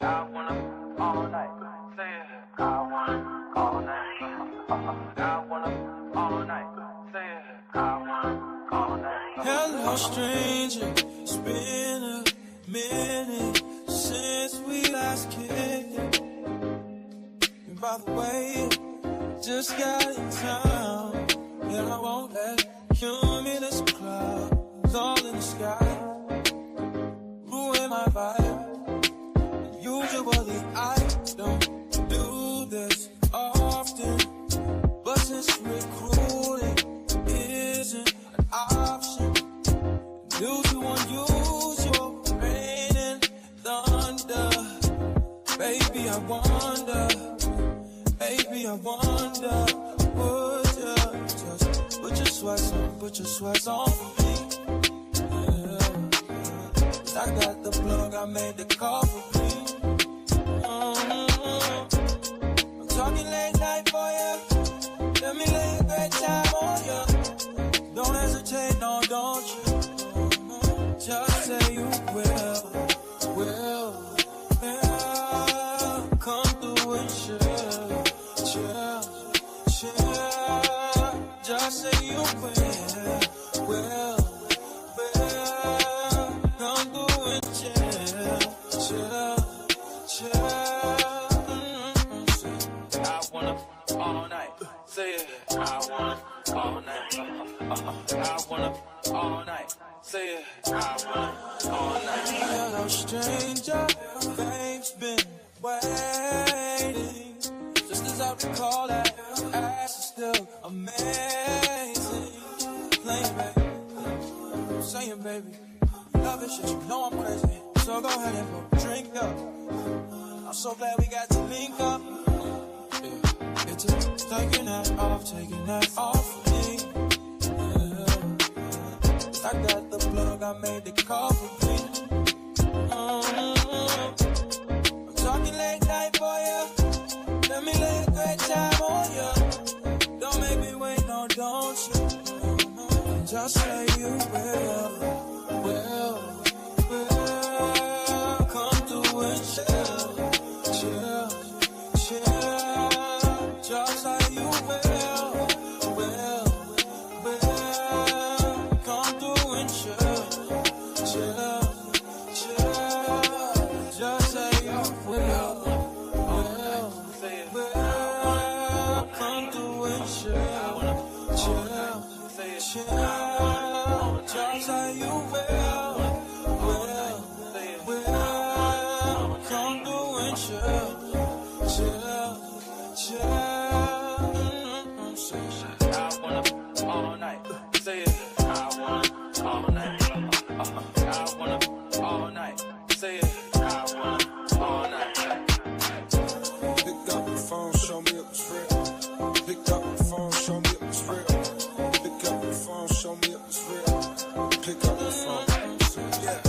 I wanna all night. Say it. I wanna all night. I wanna all night. Say it. I wanna all night. Hello, stranger. It's been a minute since we last kicked. And by the way, just got in town, and I won't let cumulus clouds all in the sky ruin my vibe. Usually I don't do this often, but since recruiting isn't an option, due to unusual rain and thunder, baby I wonder, would you just put your sweats on for me? Yeah. I got the plug, I made the call for me. I'm talking late night for you. Let me lay a great time on you. Don't hesitate, no, don't you? Just say you will. Come through and chill. Just say you will. Come through and chill. I wanna all night. Say it. I wanna all night. I wanna all night. Say it. I wanna all night. Hello, stranger. Babe's been waiting. Just as I recall that ass is still amazing. Playing, baby. Saying, baby. Love it, shit. You know I'm crazy. So go ahead and put a drink up. I'm so glad we got to link up. Yeah. It's just taking that off of me. Yeah. I got the plug, I made the call for me. I'm talking late night for you. Let me lay a great time on you. Don't make me wait, no, don't you? Just say you will. Come through and chill. Just say you will. Come through and chill. Just say you will. Come through and chill. Just say you will. Come through and chill. I wanna all night. Say it. I wanna all night. I wanna all night. Say it. I wanna all night. Pick up the phone, show me it was real. Pick up the phone, show me it was real. Pick up the phone, show me it was real. Pick up the phone. Yeah.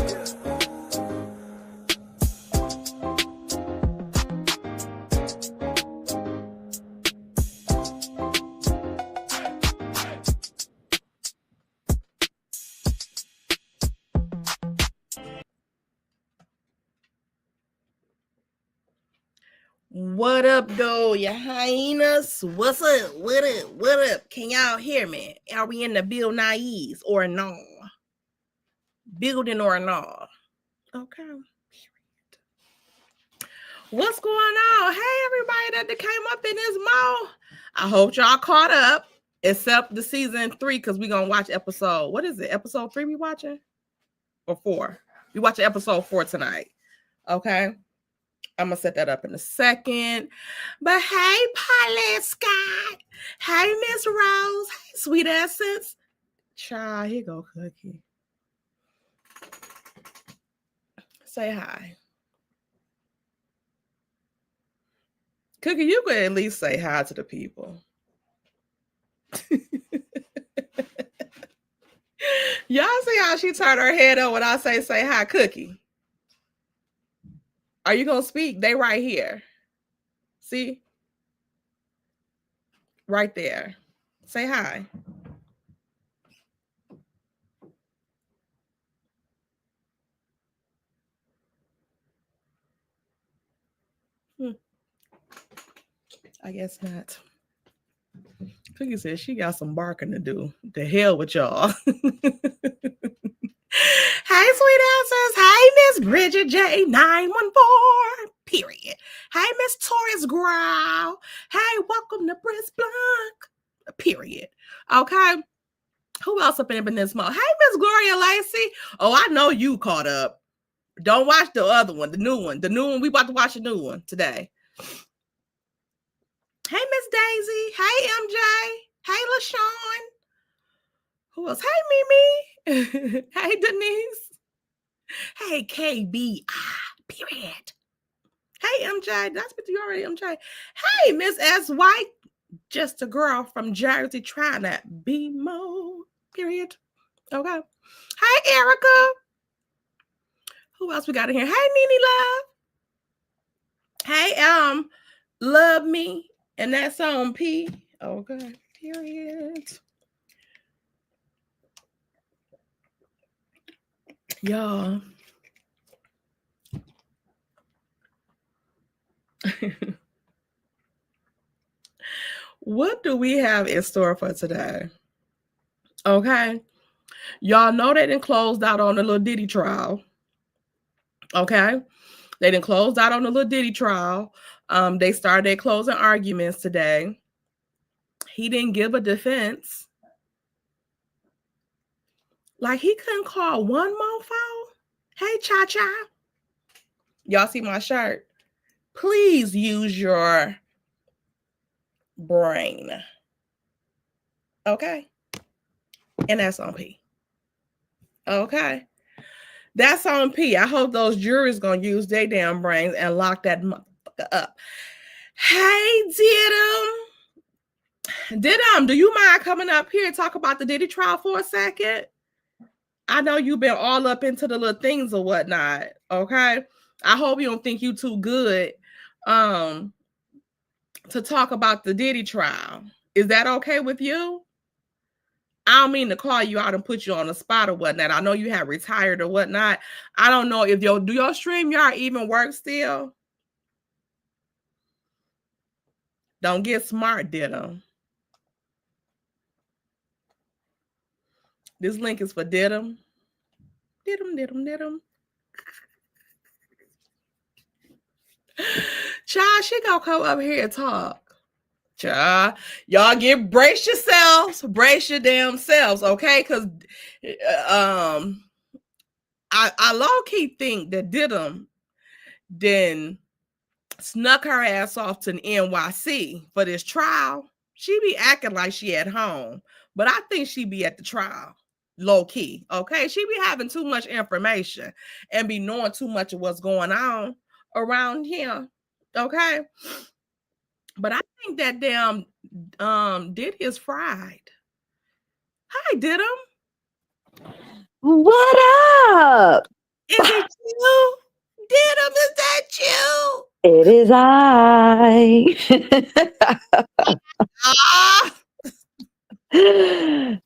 What up, though, you hyenas? What's up? What up? Can y'all hear me? Are we in the buildings or no? Building or no? Okay. What's going on? Hey, everybody that came up in this mall. I hope y'all caught up, except the season 3, because we're going to watch episode, what is it? Episode 3 we watching? Or 4? We watching episode 4 tonight. Okay. I'm going to set that up in a second. But hey, Pilot Scott. Hey, Miss Rose. Hey, Sweet Essence. Child, here go Cookie. Say hi. Cookie, you could at least say hi to the people. Y'all see how she turned her head up when I say hi, Cookie? Are you going to speak? They right here. See? Right there. Say hi. I guess not. Cookie said she got some barking to do. The hell with y'all. Hey, sweet answers. Hey, Miss Bridget J914. Period. Hey, Miss Taurus Growl. Hey, welcome to Briss Blanc. Period. Okay. Who else up in this mode? Hey, Miss Gloria Lacey. Oh, I know you caught up. Don't watch the other one, the new one. The new one. We about to watch a new one today. Hey, Miss Daisy. Hey, MJ. Hey, LaShawn. Who else? Hey, Mimi. Hey, Denise. Hey, KBI. Period. Hey, MJ. Did I speak to you already, MJ? Hey, Miss S. White. Just a girl from Jersey trying to be more. Period. Okay. Hey, Erica. Who else we got in here? Hey, Nene Love. Hey, Love Me. And that's on P. Okay. Period. Y'all. What do we have in store for today? Okay. Y'all know they done closed out on the little Diddy trial. Okay. They done closed out on the little Diddy trial. They started their closing arguments today. He didn't give a defense. Like he couldn't call one mofo. Hey, Cha-Cha. Y'all see my shirt? Please use your brain. Okay. And that's on P. Okay. That's on P. I hope those juries gonna use their damn brains and lock that motherfucker up. Hey, Didum, do you mind coming up here and talk about the Diddy trial for a second? I know you've been all up into the little things or whatnot. Okay. I hope you don't think you too good to talk about the Diddy trial. Is that okay with you? I don't mean to call you out and put you on the spot or whatnot. I know you have retired or whatnot. I don't know if do your StreamYard even work still? Don't get smart, Didum. This link is for Didum. Didum. Child, she gonna come up here and talk. Child, y'all brace yourselves, brace your damn selves, okay? Because I low-key think that Didum then snuck her ass off to the NYC for this trial. She be acting like she at home, but I think she be at the trial, low-key, okay? She be having too much information and be knowing too much of what's going on around here, okay? But I think that damn Diddy is fried. Hi, Didum. What up? Is it you? Didum, is that you? It is I.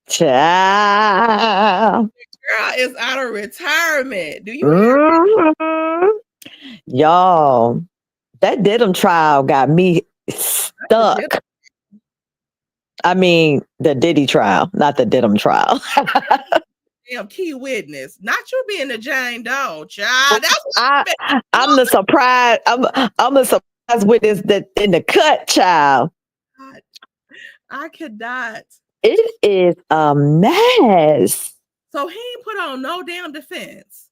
Child. Girl is out of retirement. Do you Y'all, that Didum trial got me stuck. I mean, the Diddy trial, not the Didum trial. Damn key witness. Not you being the Jane Doe, child. I'm the surprise. I'm the surprise witness that in the cut, child. I could not. It is a mess. So he ain't put on no damn defense.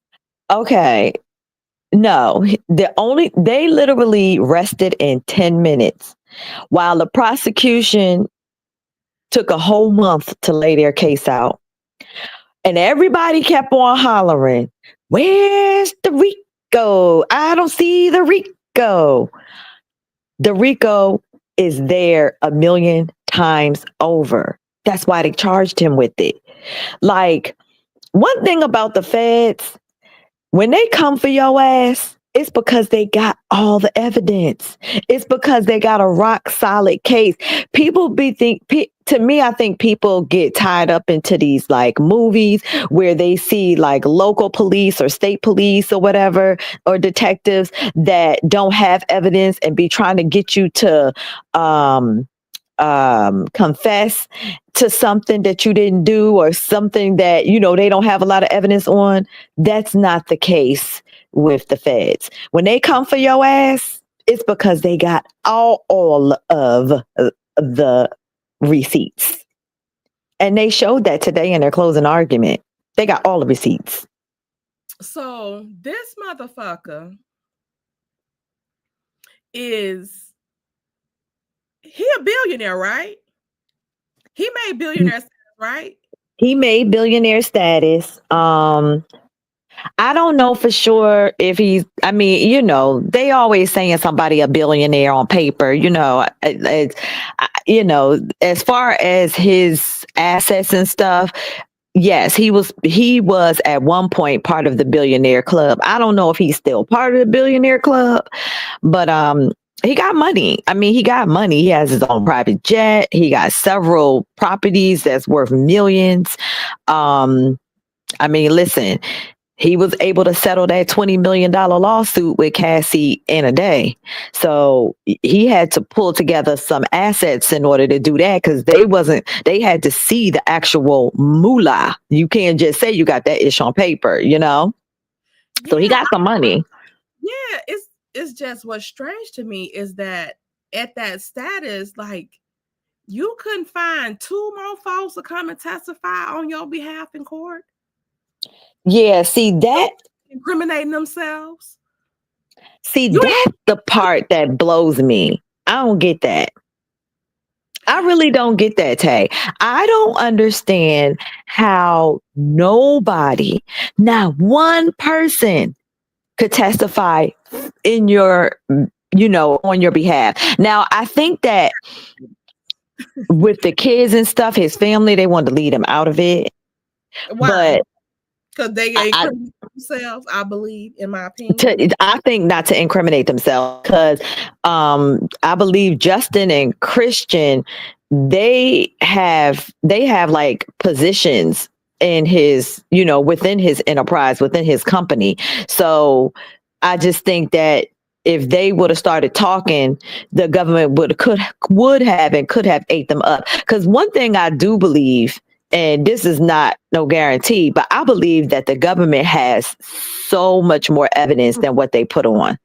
Okay. No, they literally rested in 10 minutes while the prosecution took a whole month to lay their case out. And everybody kept on hollering, "Where's the RICO? I don't see the RICO." The RICO is there 1,000,000 times over. That's why they charged him with it. Like, one thing about the feds, when they come for your ass, It's because they got all the evidence. It's because they got a rock solid case. To me, I think people get tied up into these like movies where they see like local police or state police or whatever, or detectives that don't have evidence and be trying to get you to confess to something that you didn't do or something that, they don't have a lot of evidence on. That's not the case with the feds. When they come for your ass, it's because they got all of the receipts. And they showed that today in their closing argument. They got all the receipts. So this motherfucker is he a billionaire, right? He made billionaire status, right? He made billionaire status. I don't know for sure if he's, they always saying somebody a billionaire on paper, as far as his assets and stuff. Yes, he was at one point part of the billionaire club. I don't know if he's still part of the billionaire club, but he got money. I mean, he got money. He has his own private jet. He got several properties that's worth millions. Listen, he was able to settle that $20 million lawsuit with Cassie in a day. So he had to pull together some assets in order to do that, because they had to see the actual moolah. You can't just say you got that ish on paper, So he got some money. Yeah, it's just what's strange to me is that at that status, like, you couldn't find two more folks to come and testify on your behalf in court. Yeah, see that incriminating themselves. See, that's the part that blows me. I don't get that. I really don't get that, Tay. I don't understand how nobody, not one person, could testify in your, on your behalf. Now, I think that with the kids and stuff, his family, they wanted to lead him out of it. Why? Because they incriminate themselves, I believe, in my opinion. I think not to incriminate themselves, because I believe Justin and Christian, they have like positions in his, within his enterprise, within his company. So I just think that if they would have started talking, the government could have ate them up. Because one thing I do believe, and this is not no guarantee, but I believe that the government has so much more evidence than what they put on.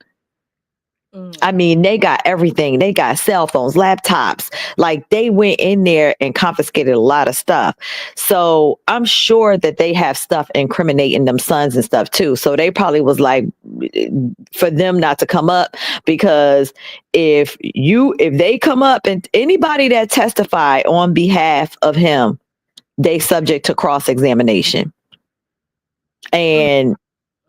I mean, they got everything. They got cell phones, laptops. Like, they went in there and confiscated a lot of stuff. So I'm sure that they have stuff incriminating them sons and stuff too. So they probably was like, for them not to come up, because if they come up, and anybody that testify on behalf of him, they subject to cross-examination. And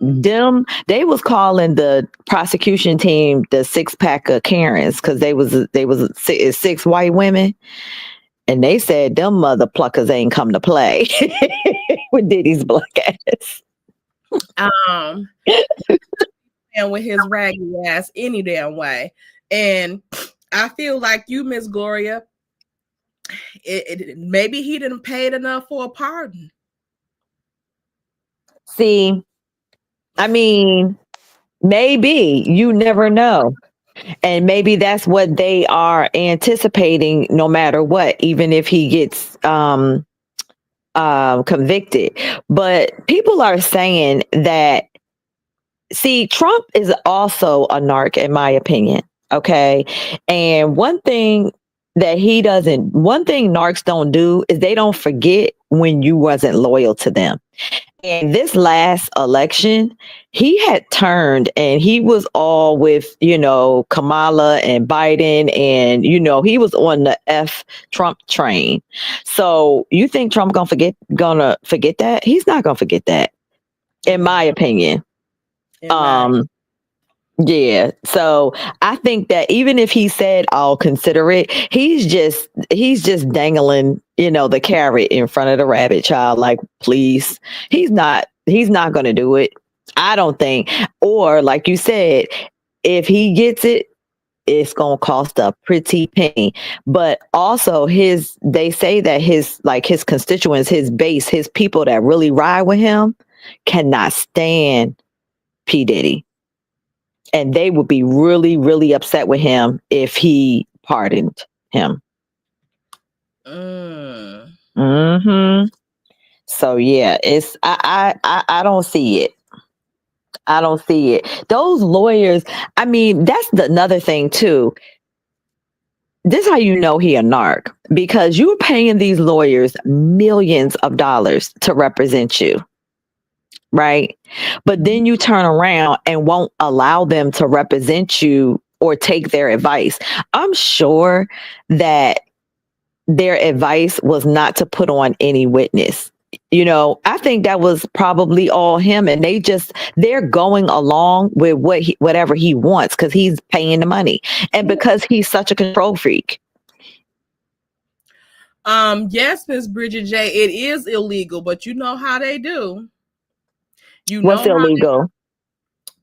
they was calling the prosecution team the 6-pack of Karens, because they was 6 white women, and they said them mother pluckers ain't come to play with Diddy's black ass. And with his raggedy ass any damn way. And I feel like you, Miss Gloria, maybe he didn't pay enough for a pardon. See, I mean, maybe, you never know. And maybe that's what they are anticipating, no matter what, even if he gets convicted. But people are saying that, see, Trump is also a narc, in my opinion. Okay. And one thing narcs don't do is they don't forget when you wasn't loyal to them. And this last election, he had turned and he was all with, Kamala and Biden, and, he was on the F Trump train. So you think Trump gonna forget that? He's not gonna forget that, in my opinion. Yeah. So I think that even if he said, I'll consider it, he's just dangling, the carrot in front of the rabbit, child. Like, please, he's not going to do it. I don't think. Or like you said, if he gets it, it's gonna cost a pretty penny. But also they say that his constituents, his base, his people that really ride with him cannot stand P. Diddy. And they would be really, really upset with him if he pardoned him. Mm-hmm. So yeah, I don't see it. I don't see it. Those lawyers, I mean, that's another thing too. This is how you know he a narc, because you're paying these lawyers millions of dollars to represent you. Right. But then you turn around and won't allow them to represent you or take their advice. I'm sure that their advice was not to put on any witness. I think that was probably all him, and they're going along with whatever he wants because he's paying the money and because he's such a control freak. Yes, Miss Bridget J, it is illegal, but you know how they do. What's illegal?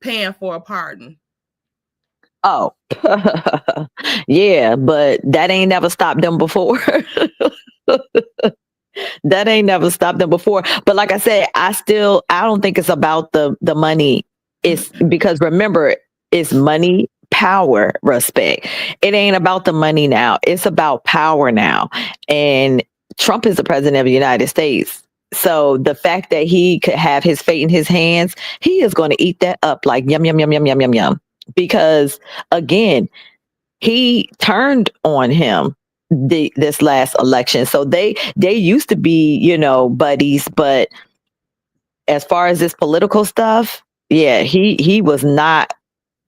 Paying for a pardon. Oh, yeah, but that ain't never stopped them before. That ain't never stopped them before. But like I said, I don't think it's about the money. It's because remember, it's money, power, respect. It ain't about the money now. It's about power now. And Trump is the president of the United States. So the fact that he could have his fate in his hands, he is going to eat that up like yum, yum, yum, yum, yum, yum, yum. Because again, he turned on him this last election. So they used to be, buddies, but as far as this political stuff, yeah, he was not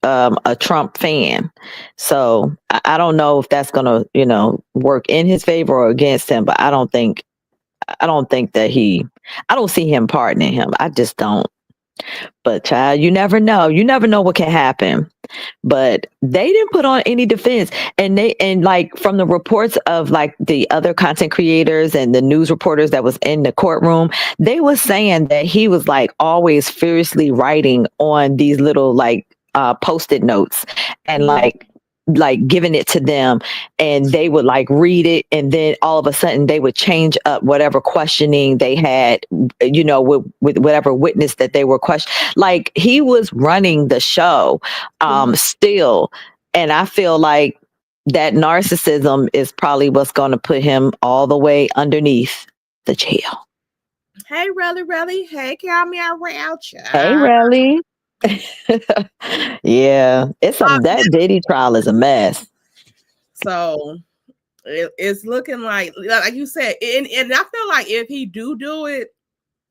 a Trump fan. So I don't know if that's gonna, work in his favor or against him, but I don't think that I don't see him pardoning him. I just don't. But child, you never know. You never know what can happen. But they didn't put on any defense. And like from the reports of like the other content creators and the news reporters that was in the courtroom, they was saying that he was like always furiously writing on these little like post-it notes and like giving it to them, and they would like read it, and then all of a sudden they would change up whatever questioning they had, with whatever witness that they were questioning. Like he was running the show still. And I feel like that narcissism is probably what's going to put him all the way underneath the jail. Hey, Relly. Hey, Carol me around you. Hey, Relly. Yeah, that Diddy trial is a mess. So it's looking like you said, and I feel like if he do it,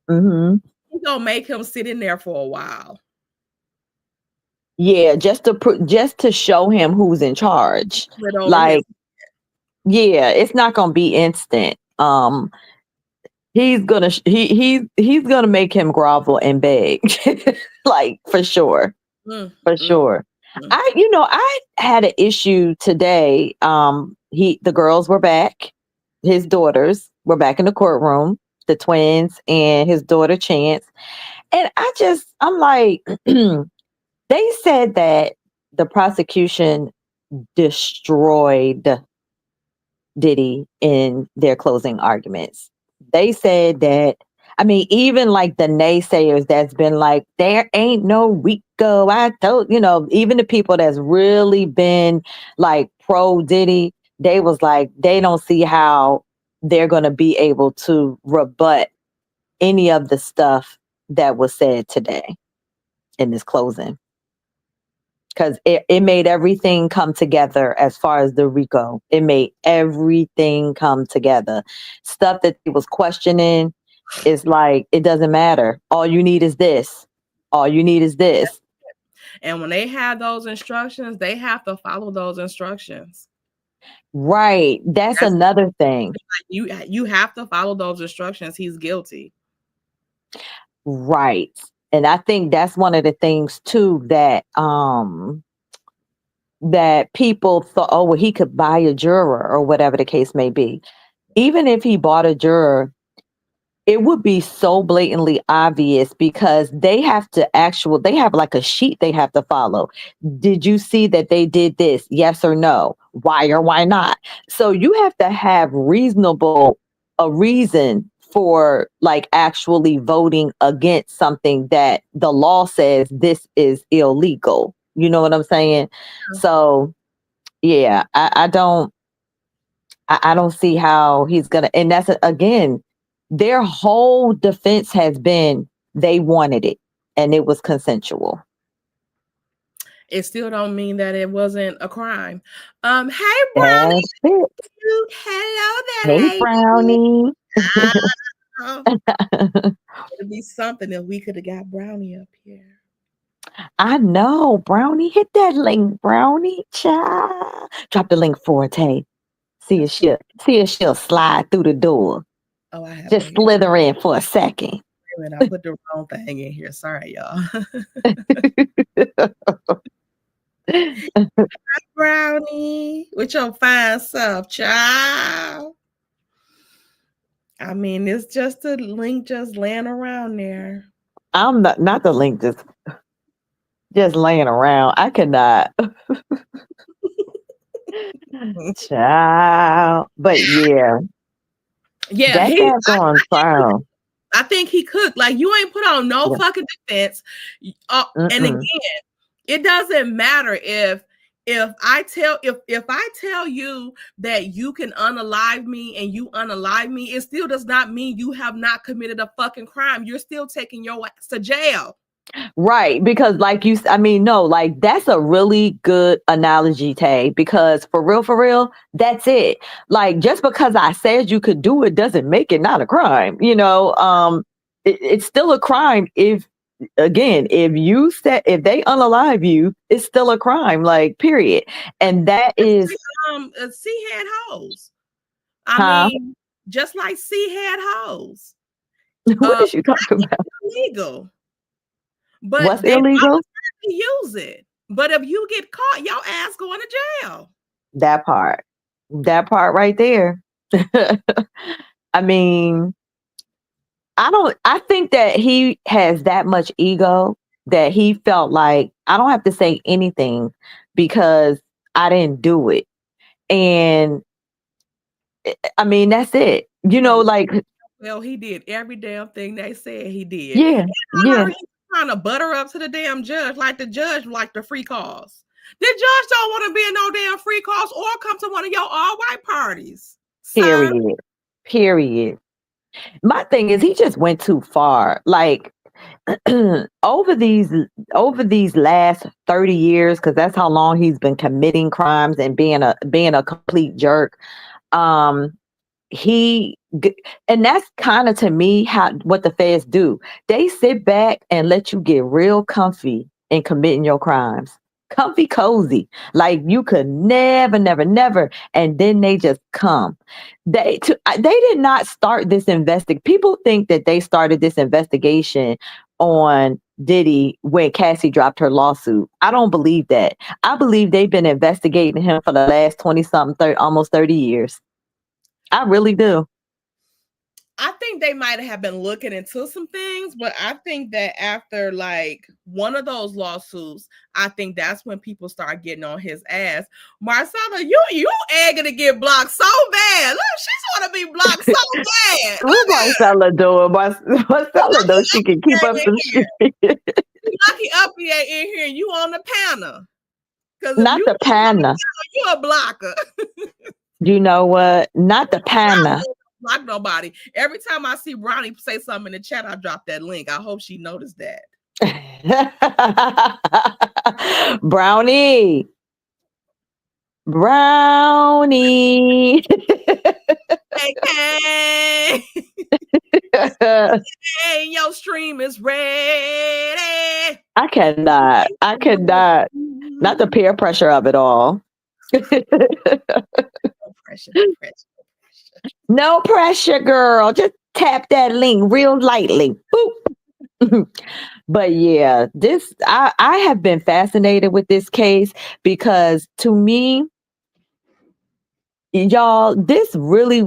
he's gonna make him sit in there for a while. Yeah, just to show him who's in charge. Like, yeah, it's not gonna be instant. He's gonna make him grovel and beg, like for sure. For sure. I had an issue today. The girls were back. His daughters were back in the courtroom, the twins and his daughter Chance. And I'm like, they said that the prosecution destroyed Diddy in their closing arguments. They said that, even like the naysayers that's been like, there ain't no Rico. I told, even the people that's really been like pro Diddy, they was like, they don't see how they're going to be able to rebut any of the stuff that was said today in this closing. Because it made everything come together as far as the RICO. It made everything come together. Stuff that he was questioning is like, it doesn't matter. All you need is this. All you need is this. And when they have those instructions, they have to follow those instructions. Right. That's another thing. You have to follow those instructions. He's guilty. Right. And I think that's one of the things too that that people thought, oh, well, he could buy a juror or whatever the case may be. Even if he bought a juror, it would be so blatantly obvious because they have like a sheet they have to follow. Did you see that they did this? Yes or no? Why or why not? So you have to have a reason for like actually voting against something that the law says this is illegal. You know what I'm saying? So yeah, I don't see how he's gonna. And that's again, their whole defense has been they wanted it and it was consensual. It still don't mean that it wasn't a crime. Hey Brownie, That's it. hello there, Hey, lady. Brownie. Ah, it'd be something if we could have got Brownie up here. I know, Brownie. Hit that link, Brownie. Child. Drop the link for it, hey. See if she'll slide through the door. Oh, I have it Just here. slither in for a second. And I put the wrong thing in here. Sorry, y'all. Brownie, with your fine self, child. I mean, it's just a link just laying around there. I'm not the link just laying around. I cannot. Child. But yeah, Yeah, that daggone phone. I think he cooked. Like, you ain't put on no Yeah. fucking defense. And again, it doesn't matter if I tell you that you can unalive me and you unalive me, it still does not mean you have not committed a fucking crime. You're still taking your ass to jail. Right. Because like no, like that's a really good analogy, Tay, because for real, that's it. Like just because I said you could do it doesn't make it not a crime. It's still a crime if again, if they unalive you, it's still a crime, like period. And that is C had hoes. huh? Mean, just like C had hoes. What is you talking about? Illegal. But what's they illegal? use it. But if you get caught, your ass going to jail. That part right there. I mean, I think that he has that much ego that he felt like I don't have to say anything because I didn't do it. And I mean, that's it. Like well, he did every damn thing they said he did. yeah, yeah. He's trying to butter up to the damn judge, like the judge like the free calls. The judge don't want to be in no damn free calls or come to one of your all white parties. Sir. Period. My thing is he just went too far. Like over these last 30 years, because that's how long he's been committing crimes and being a complete jerk. He and that's kind of to me what the feds do. They sit back and let you get real comfy in committing your crimes. Comfy cozy, like you could never, and then they just come. They did not start this people think that they started this investigation on Diddy when Cassie dropped her lawsuit. I don't believe that. I believe they've been investigating him for the last 20 something, almost 30 years. I really do. I think they might have been looking into some things, but I think that after like one of those lawsuits, I think that's when people start getting on his ass. Marcella, you egging to get blocked so bad. Look, she's want to be blocked so bad. What Marcella doing? Marcella though she can keep up some shit. Lucky Uppy ain't in here. You on the panel? Because not the panel, you a blocker. You know what? Not the panel. Block nobody. Every time I see Brownie say something in the chat, I drop that link. I hope she noticed that. Brownie. Hey, hey, your stream is ready. I cannot. Not the peer pressure of it all. No pressure, girl. Just tap that link real lightly. Boop. But yeah, I have been fascinated with this case because to me, y'all, this really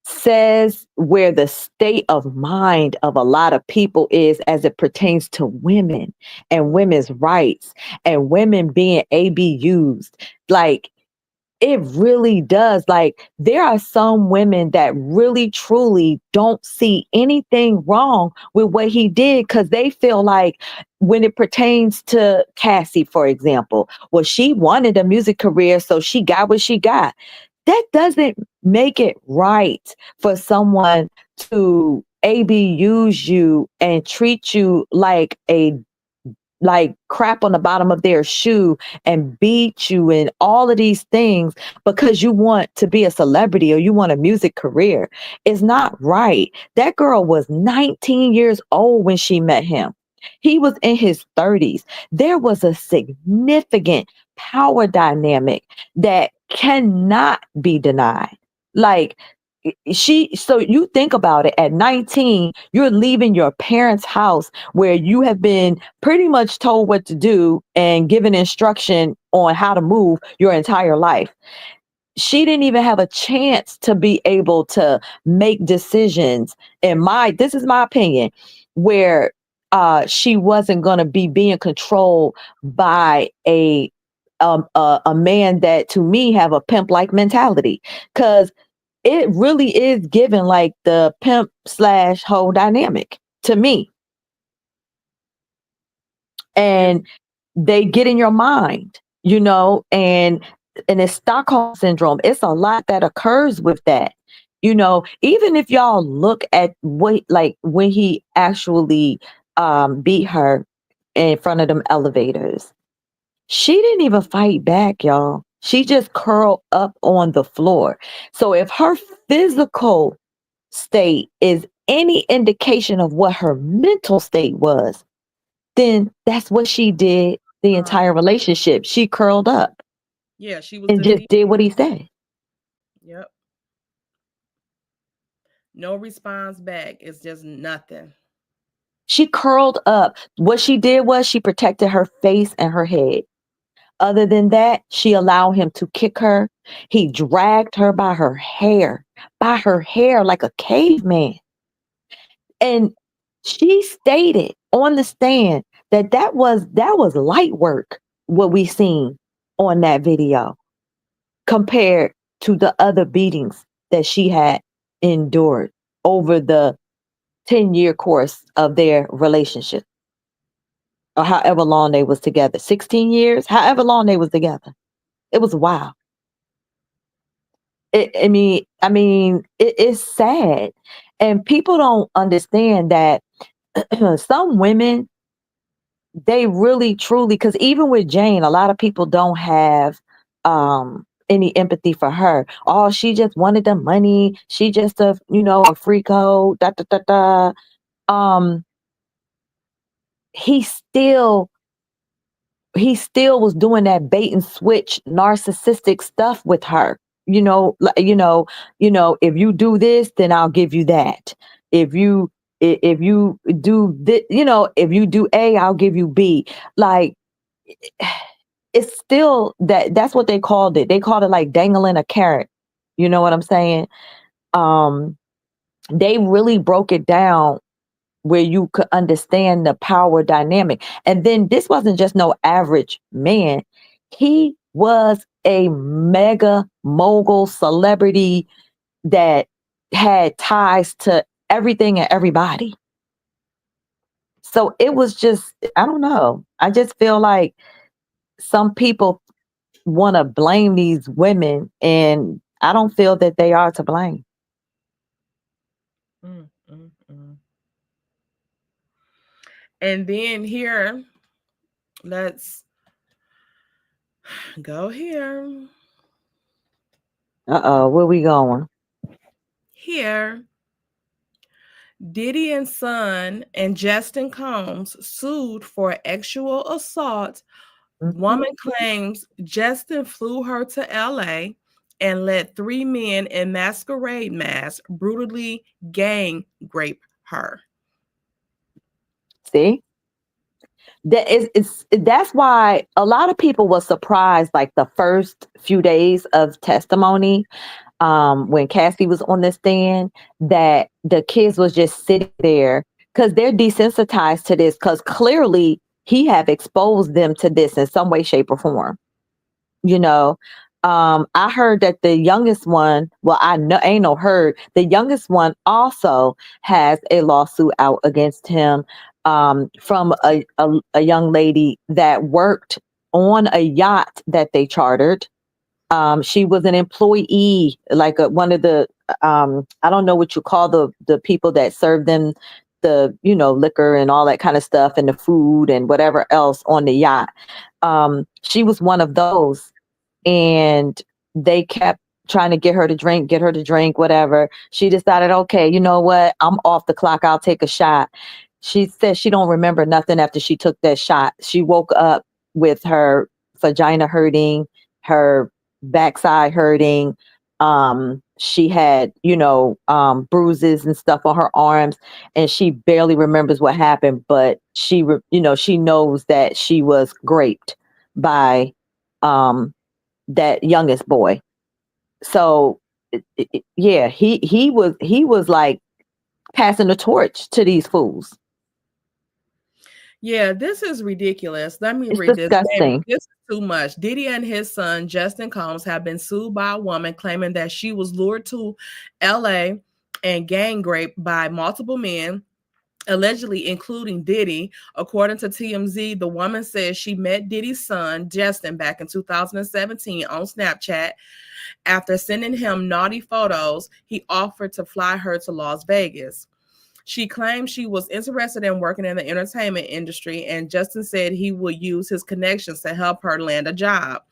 says where the state of mind of a lot of people is as it pertains to women and women's rights and women being abused. Like, it really does. Like, there are some women that really truly don't see anything wrong with what he did because they feel like, when it pertains to Cassie, for example, well, she wanted a music career, so she got what she got. That doesn't make it right for someone to abuse you and treat you like crap on the bottom of their shoe and beat you and all of these things because you want to be a celebrity or you want a music career. It's not right. That girl was 19 years old when she met him. He was in his 30s. There was a significant power dynamic that cannot be denied. Like, so you think about it, at 19, you're leaving your parents' house where you have been pretty much told what to do and given instruction on how to move your entire life. She didn't even have a chance to be able to make decisions. This is my opinion, where she wasn't going to be being controlled by a man that, to me, have a pimp like mentality, because it really is given like the pimp slash hoe dynamic to me. And they get in your mind, and it's Stockholm syndrome. It's a lot that occurs with that. Even if y'all look at what, like, when he actually beat her in front of them elevators, she didn't even fight back, y'all. She just curled up on the floor. So if her physical state is any indication of what her mental state was, then that's what she did the entire relationship. She curled up Yeah, she was and just defeated. did what he said. Yep. No response back. It's just nothing. She curled up. What she did was she protected her face and her head. Other than that, she allowed him to kick her. He dragged her by her hair like a caveman. And she stated on the stand that was light work, what we seen on that video, compared to the other beatings that she had endured over the 10-year course of their relationship, or however long they was together. 16 years, however long they was together. It was wild. It's sad. And people don't understand that some women, they really truly, because even with Jane, a lot of people don't have any empathy for her. Oh, she just wanted the money. She just a freako. Da da da da. Um, he still he still was doing that bait and switch narcissistic stuff with her. If you do this, then I'll give you that. If you if you do this, if you do A, I'll give you B. Like, it's still that's what they called it. They called it like dangling a carrot. You know what I'm saying? Um, they really broke it down where you could understand the power dynamic. And then this wasn't just no average man. He was a mega mogul celebrity that had ties to everything and everybody. So it was just, I don't know. I just feel like some people want to blame these women, and I don't feel that they are to blame. Mm, mm, mm. And then here, let's go here. Where we going? Here, Diddy and Son and Justin Combs sued for sexual assault. Mhm. Woman claims Justin flew her to LA and let 3 men in masquerade masks brutally gang rape her. See? That's why a lot of people were surprised, like the first few days of testimony, when Cassie was on the stand, that the kids was just sitting there because they're desensitized to this, because clearly he have exposed them to this in some way, shape, or form. You know, I heard that the youngest one, well, I know ain't no heard, the youngest one also has a lawsuit out against him, from a young lady that worked on a yacht that they chartered. She was an employee, like one of the, I don't know what you call the people that serve them the, liquor and all that kind of stuff, and the food and whatever else on the yacht. She was one of those, and they kept trying to get her to drink, whatever. She decided, okay, you know what? I'm off the clock. I'll take a shot. She said she don't remember nothing after she took that shot. She woke up with her vagina hurting, her backside hurting. She had, bruises and stuff on her arms, and she barely remembers what happened, but she knows that she was raped by, that youngest boy. So yeah, he was like passing the torch to these fools. Yeah, this is ridiculous. Let me It's read this. Baby, disgusting. this is too much. Diddy and his son, Justin Combs, have been sued by a woman claiming that she was lured to LA and gang raped by multiple men, allegedly including Diddy. According to TMZ, the woman says she met Diddy's son, Justin, back in 2017 on Snapchat. After sending him naughty photos, he offered to fly her to Las Vegas. She claimed she was interested in working in the entertainment industry, and Justin said he would use his connections to help her land a job.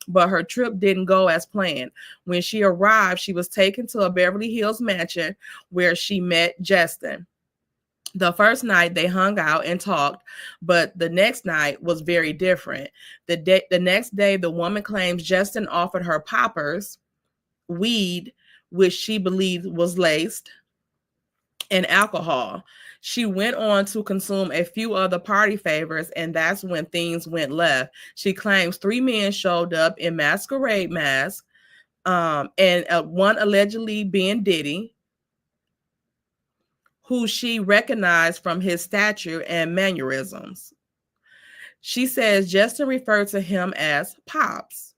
But her trip didn't go as planned. When she arrived, she was taken to a Beverly Hills mansion where she met Justin. The first night they hung out and talked, but the next night was very different. The next day, the woman claims Justin offered her poppers, weed, which she believed was laced, and alcohol. She went on to consume a few other party favors, and that's when things went left. She claims 3 men showed up in masquerade masks, and one allegedly being Diddy, who she recognized from his stature and mannerisms. She says Justin referred to him as Pops.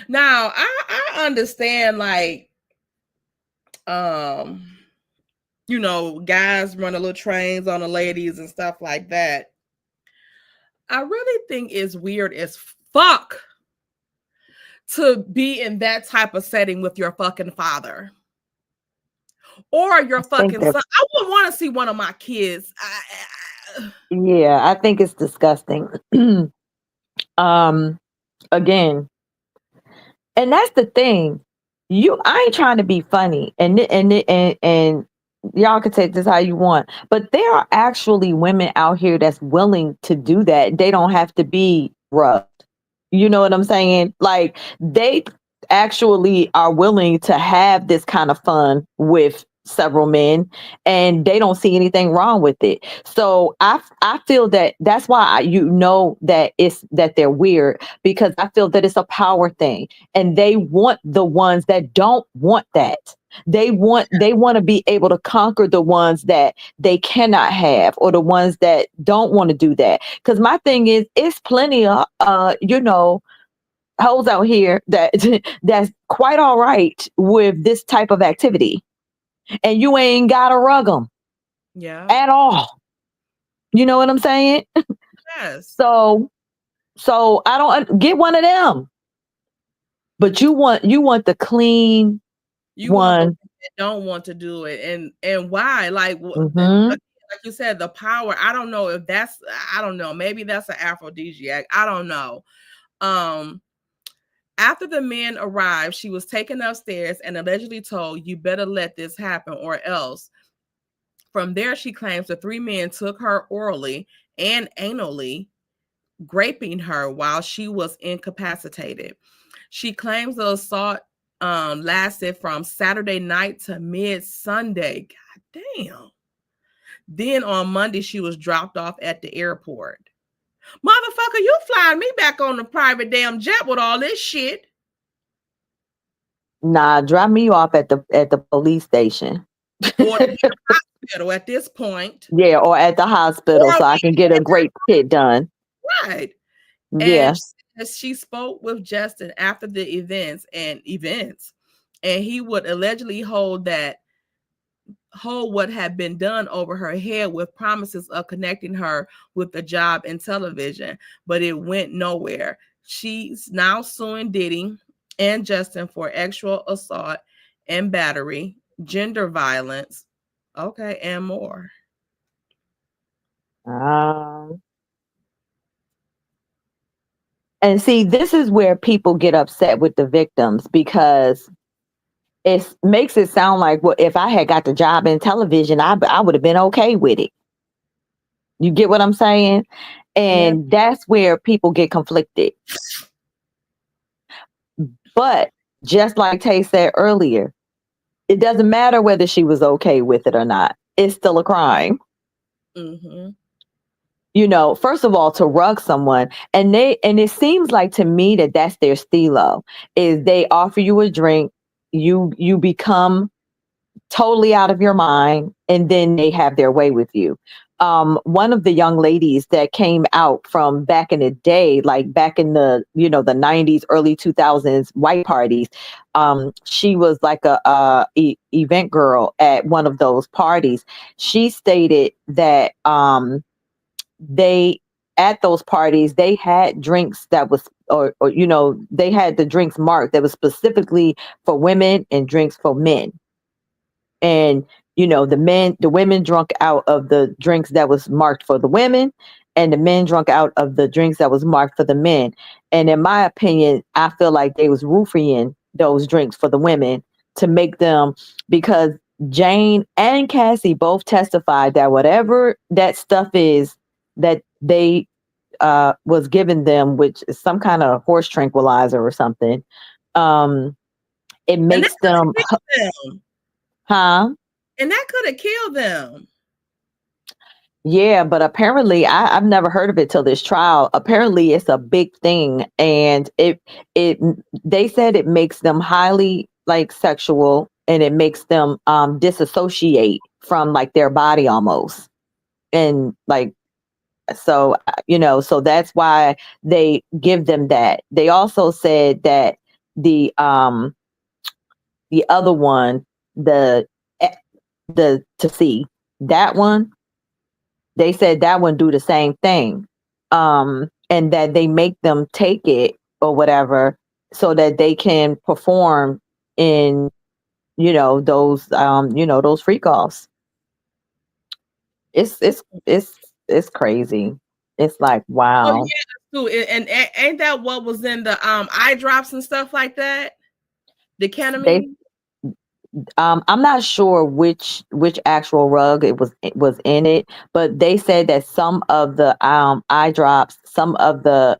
Now, I understand, like, guys run a little trains on the ladies and stuff like that. I really think it's weird as fuck to be in that type of setting with your fucking father or your fucking son. I wouldn't want to see one of my kids. Yeah, I think it's disgusting. Again, and that's the thing. I ain't trying to be funny, and y'all can take this how you want, but there are actually women out here that's willing to do that. They don't have to be rubbed. You know what I'm saying? Like, they actually are willing to have this kind of fun with several men, and they don't see anything wrong with it. So I feel that that's why that they're weird, because I feel that it's a power thing, and they want the ones that don't want that. They want to be able to conquer the ones that they cannot have, or the ones that don't want to do that. Because my thing is, it's plenty of hoes out here that's quite all right with this type of activity, and you ain't gotta rug them, at all. You know what I'm saying? Yes. So I don't get one of them, but you want the clean one. Don't want to do it, and why? Like, Mm-hmm. like you said, the power. I don't know if that's. I don't know. Maybe that's an aphrodisiac. I don't know. After the men arrived, she was taken upstairs and allegedly told, "You better let this happen or else." From there, she claims the 3 men took her orally and anally, raping her while she was incapacitated. She claims the assault lasted from Saturday night to mid-Sunday. God damn. Then on Monday, she was dropped off at the airport. Motherfucker, you flying me back on the private damn jet with all this shit. Nah, drop me off at the police station. Or the hospital at this point. Yeah, or at the hospital so I can get a great kit done. Right. Yeah. And she spoke with Justin after the events, and he would allegedly hold what had been done over her head with promises of connecting her with the job in television, but it went nowhere. She's now suing Diddy and Justin for sexual assault and battery, gender violence, and more. And see, this is where people get upset with the victims, because it makes it sound like, well, if I had got the job in television, I would have been okay with it. You get what I'm saying? And that's where people get conflicted. But just like Tay said earlier, it doesn't matter whether she was okay with it or not. It's still a crime. Mm-hmm. You know, first of all, to rug someone, and it seems like to me that that's their stilo, is they offer you a drink, you become totally out of your mind, and then they have their way with you. One of the young ladies that came out from back in the day, like back in the, the 90s, early 2000s white parties, she was like a event girl at one of those parties. She stated that at those parties they had drinks that was or they had the drinks marked that was specifically for women and drinks for men. And the women drunk out of the drinks that was marked for the women, and the men drunk out of the drinks that was marked for the men. And in my opinion, I feel like they was roofing those drinks for the women to make them, because Jane and Cassie both testified that whatever that stuff is that they was giving them, which is some kind of horse tranquilizer or something, it makes them. Huh? And that could have killed them. Yeah, but apparently I've never heard of it till this trial. Apparently it's a big thing, and they said it makes them highly like sexual, and it makes them disassociate from like their body almost. And like, so so that's why they give them that. They also said that the other one, the to see that one, they said that one do the same thing, and that they make them take it or whatever so that they can perform in those those freak offs. It's crazy. It's like, wow. Oh yeah, and ain't that what was in the eye drops and stuff like that? The ketamine. I'm not sure which actual rug it was in it, but they said that some of the eye drops, some of the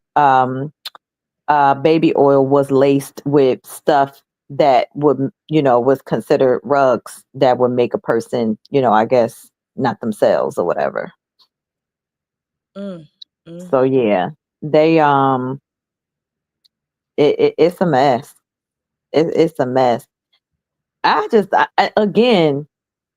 baby oil was laced with stuff that would was considered rugs that would make a person I guess not themselves or whatever. So yeah, they it's a mess. It's a mess. Again,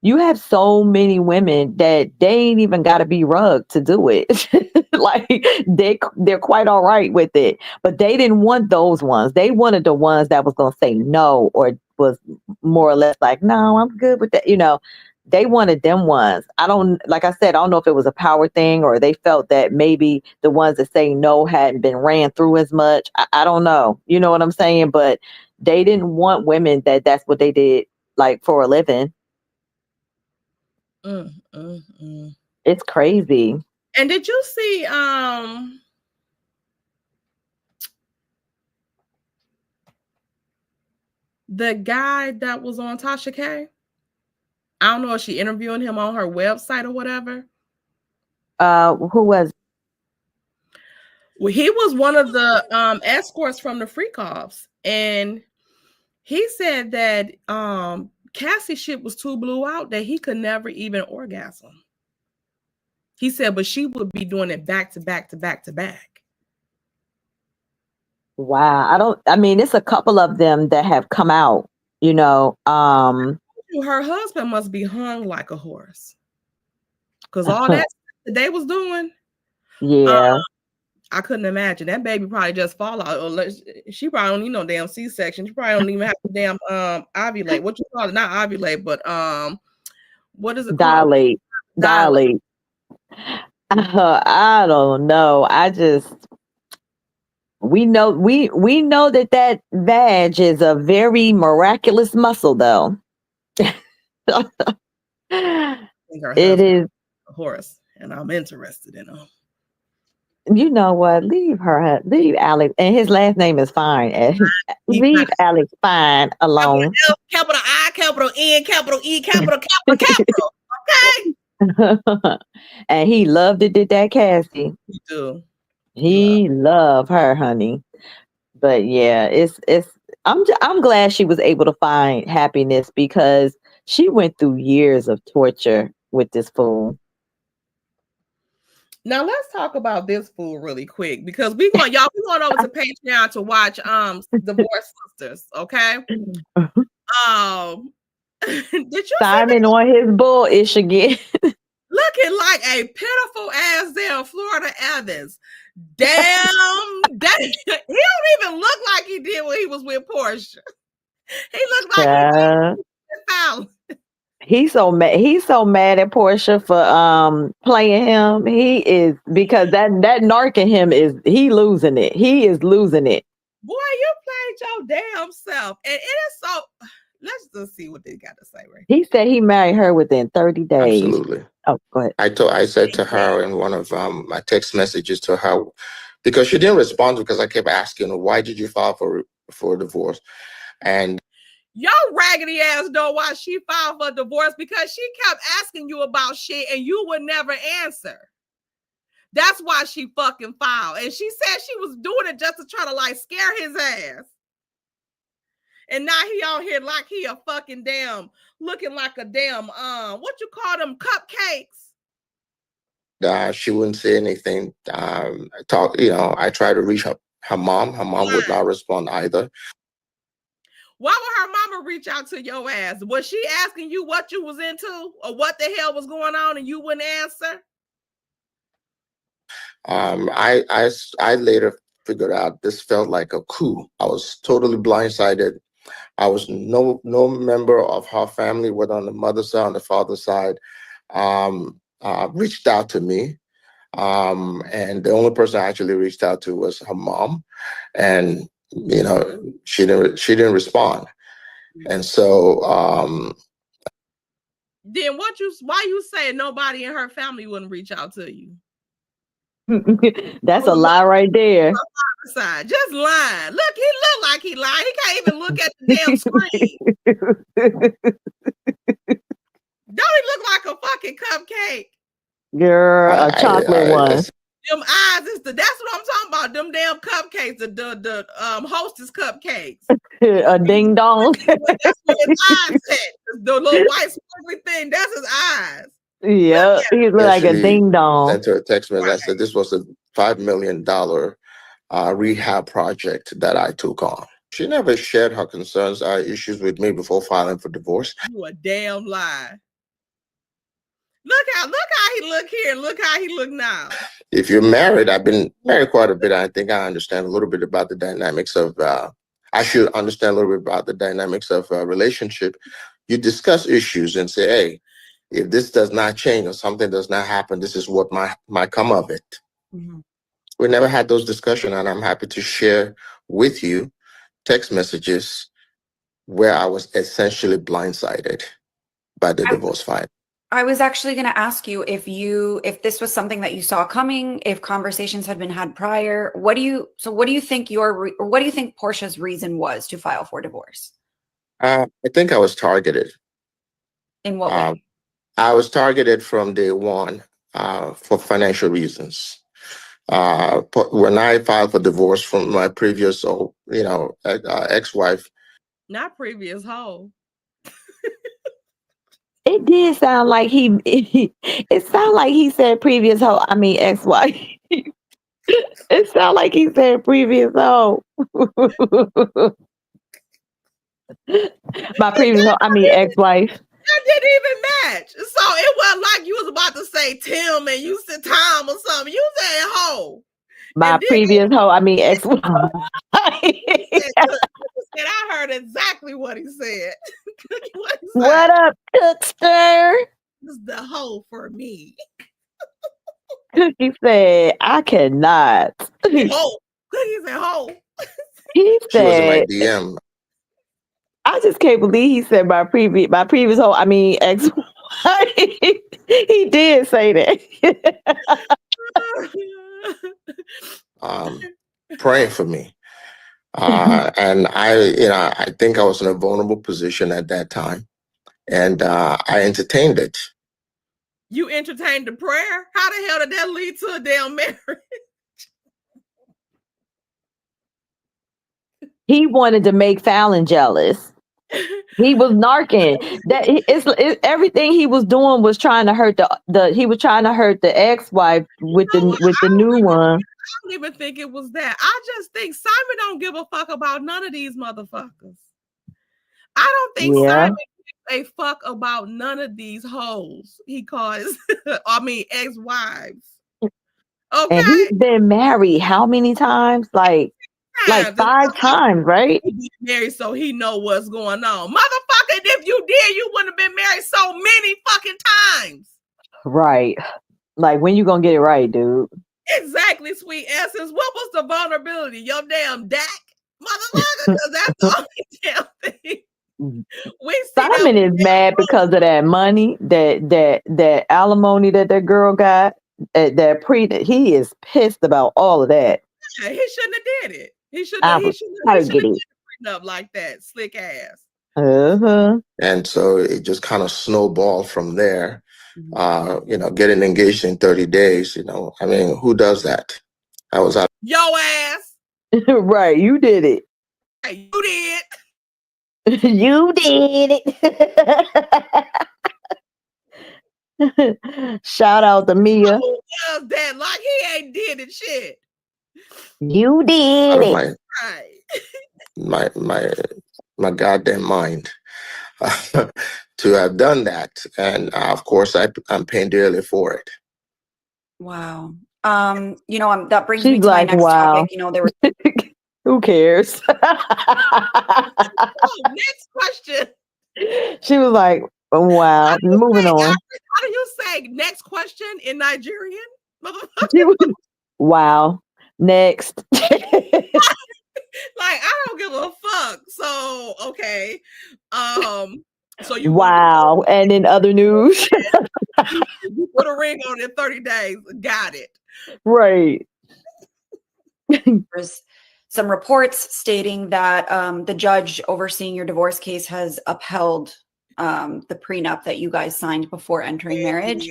you have so many women that they ain't even got to be rugged to do it. Like they're quite all right with it, but they didn't want those ones. They wanted the ones that was going to say no, or was more or less like, no, I'm good with that. They wanted them ones. Like I said, I don't know if it was a power thing or they felt that maybe the ones that say no hadn't been ran through as much. I don't know. You know what I'm saying? But they didn't want women that's what they did like for a living. It's crazy. And did you see the guy that was on Tasha K? I don't know if she interviewing him on her website or whatever. Who was? Well, he was one of the escorts from the freak offs, and he said that Cassie shit was too blew out that he could never even orgasm. He said, but she would be doing it back to back to back to back. Wow. I mean, it's a couple of them that have come out, you know. Her husband must be hung like a horse. Because all that they was doing. Yeah. I couldn't imagine. That baby probably just fall out. She probably don't need no damn C-section. She probably don't even have to damn ovulate. What you call it? Not ovulate, but what is it called? Dilate. I don't know. We know that vag is a very miraculous muscle, though. It is a horse, and I'm interested in him. You know what? Leave Alex, and his last name is Fine. Leave Alex Fine alone. Capital I, capital N, capital E, capital. Okay. And he loved it, did that Cassie? He do. He loved her, honey. But yeah, I'm glad she was able to find happiness because she went through years of torture with this fool. Now let's talk about this fool really quick because we're going over to Patreon to watch Divorce Sisters, okay? Did you Simon on his bullish again? Looking like a pitiful ass damn Florida Evans. Damn, he don't even look like he did when he was with Porsha. He looked like he's so mad. He's so mad at Porsha for playing him. He is, because that narc in him he losing it. He is losing it. Boy, you played your damn self, and it is so. Let's just see what they got to say. Right? He said he married her within 30 days. Absolutely. Oh, go ahead. I said to her in one of my text messages to her, because she didn't respond, because I kept asking her, why did you file for a divorce? And your raggedy ass know why she filed for divorce, because she kept asking you about shit and you would never answer. That's why she fucking filed. And she said she was doing it just to try to like scare his ass. And now he out here like he a fucking damn, looking like a damn, what you call them, cupcakes? She wouldn't say anything. I tried to reach her mom. Her mom would not respond either. Why would her mama reach out to your ass? Was she asking you what you was into or what the hell was going on and you wouldn't answer? I later figured out this felt like a coup. I was totally blindsided. I was no member of her family, whether on the mother's side, on the father's side, reached out to me. And the only person I actually reached out to was her mom. And, she didn't respond. And so then why you say nobody in her family wouldn't reach out to you? That's a lie right there. Just lying. Look, he look like he lying. He can't even look at the damn screen. Don't he look like a fucking cupcake? Girl, a chocolate one. Them eyes that's what I'm talking about. Them damn cupcakes, the hostess cupcakes. A ding dong. That's what his eyes at. The little white squiggly thing, that's his eyes. Yeah, he look like a ding dong. Sent her a text message. I said this was a $5 million rehab project that I took on. She never shared her concerns or issues with me before filing for divorce. You a damn lie. Look how he look here and look how he look now. If you're married, I've been married quite a bit. I think I understand a little bit about the dynamics of, I should understand a little bit about the dynamics of a relationship. You discuss issues and say, hey, if this does not change or something does not happen, this is what might come of it. Mm-hmm. We never had those discussions, and I'm happy to share with you text messages where I was essentially blindsided by the divorce fight. I was actually going to ask you if this was something that you saw coming, if conversations had been had prior. What do you think Porsha's reason was to file for divorce? I think I was targeted. In what way? I was targeted from day one for financial reasons. When I filed for divorce from my previous, ex-wife. Not previous hoe. It did sound like it sounded like he said previous hoe. I mean ex-wife. It sounded like he said previous hoe. My previous hoe, I mean ex-wife. That didn't even match. So it wasn't like you was about to say Tim and you said Tom or something. You said hoe. My And then previous hoe, I mean ex-wife. he said, "Look," and I heard exactly what he said. What he What said? up, Cookster? This is the hoe for me. Cookie said, I cannot. Hoe. He said hoe. He She was in my said, DM. I just can't believe he said my previous hoe, I mean ex-wife. He did say that. Praying for me. And I think I was in a vulnerable position at that time. And I entertained it. You entertained the prayer? How the hell did that lead to a damn marriage? He wanted to make Fallon jealous. He was narking. Everything he was doing was trying to hurt he was trying to hurt the ex-wife with the new one. I don't even think it was that. I just think Simon don't give a fuck about none of these motherfuckers. I don't think Simon gives a fuck about none of these hoes he calls, ex-wives. Okay. And he's been married how many times? Like 5 times, right? He be married so he know what's going on. Motherfucker, if you did, you wouldn't have been married so many fucking times. Right. Like, when you gonna get it right, dude? Exactly, sweet essence. What was the vulnerability? Your damn DAC, motherfucker, because that's the only damn thing. Simon is mad because of that money, that alimony that girl got. He is pissed about all of that. Yeah, he shouldn't have did it. He shouldn't have did up like that, slick ass. And so it just kind of snowballed from there. Getting engaged in 30 days, I mean, who does that? I was out. Yo ass. Right, you did it. Hey, you did. You did it. Shout out to Mia. Who does that? Like he ain't did it shit. You did it. My goddamn mind to have done that, and of course I'm paying dearly for it. Wow. That brings me to my next topic. There were who cares? Next question. She was like, wow. Moving on. How do you say next question in Nigerian? Wow. Next. Like, I don't give a fuck. So, okay. So you wow. And in other news, you put a ring on it 30 days. Got it. Right. There's some reports stating that the judge overseeing your divorce case has upheld the prenup that you guys signed before entering marriage.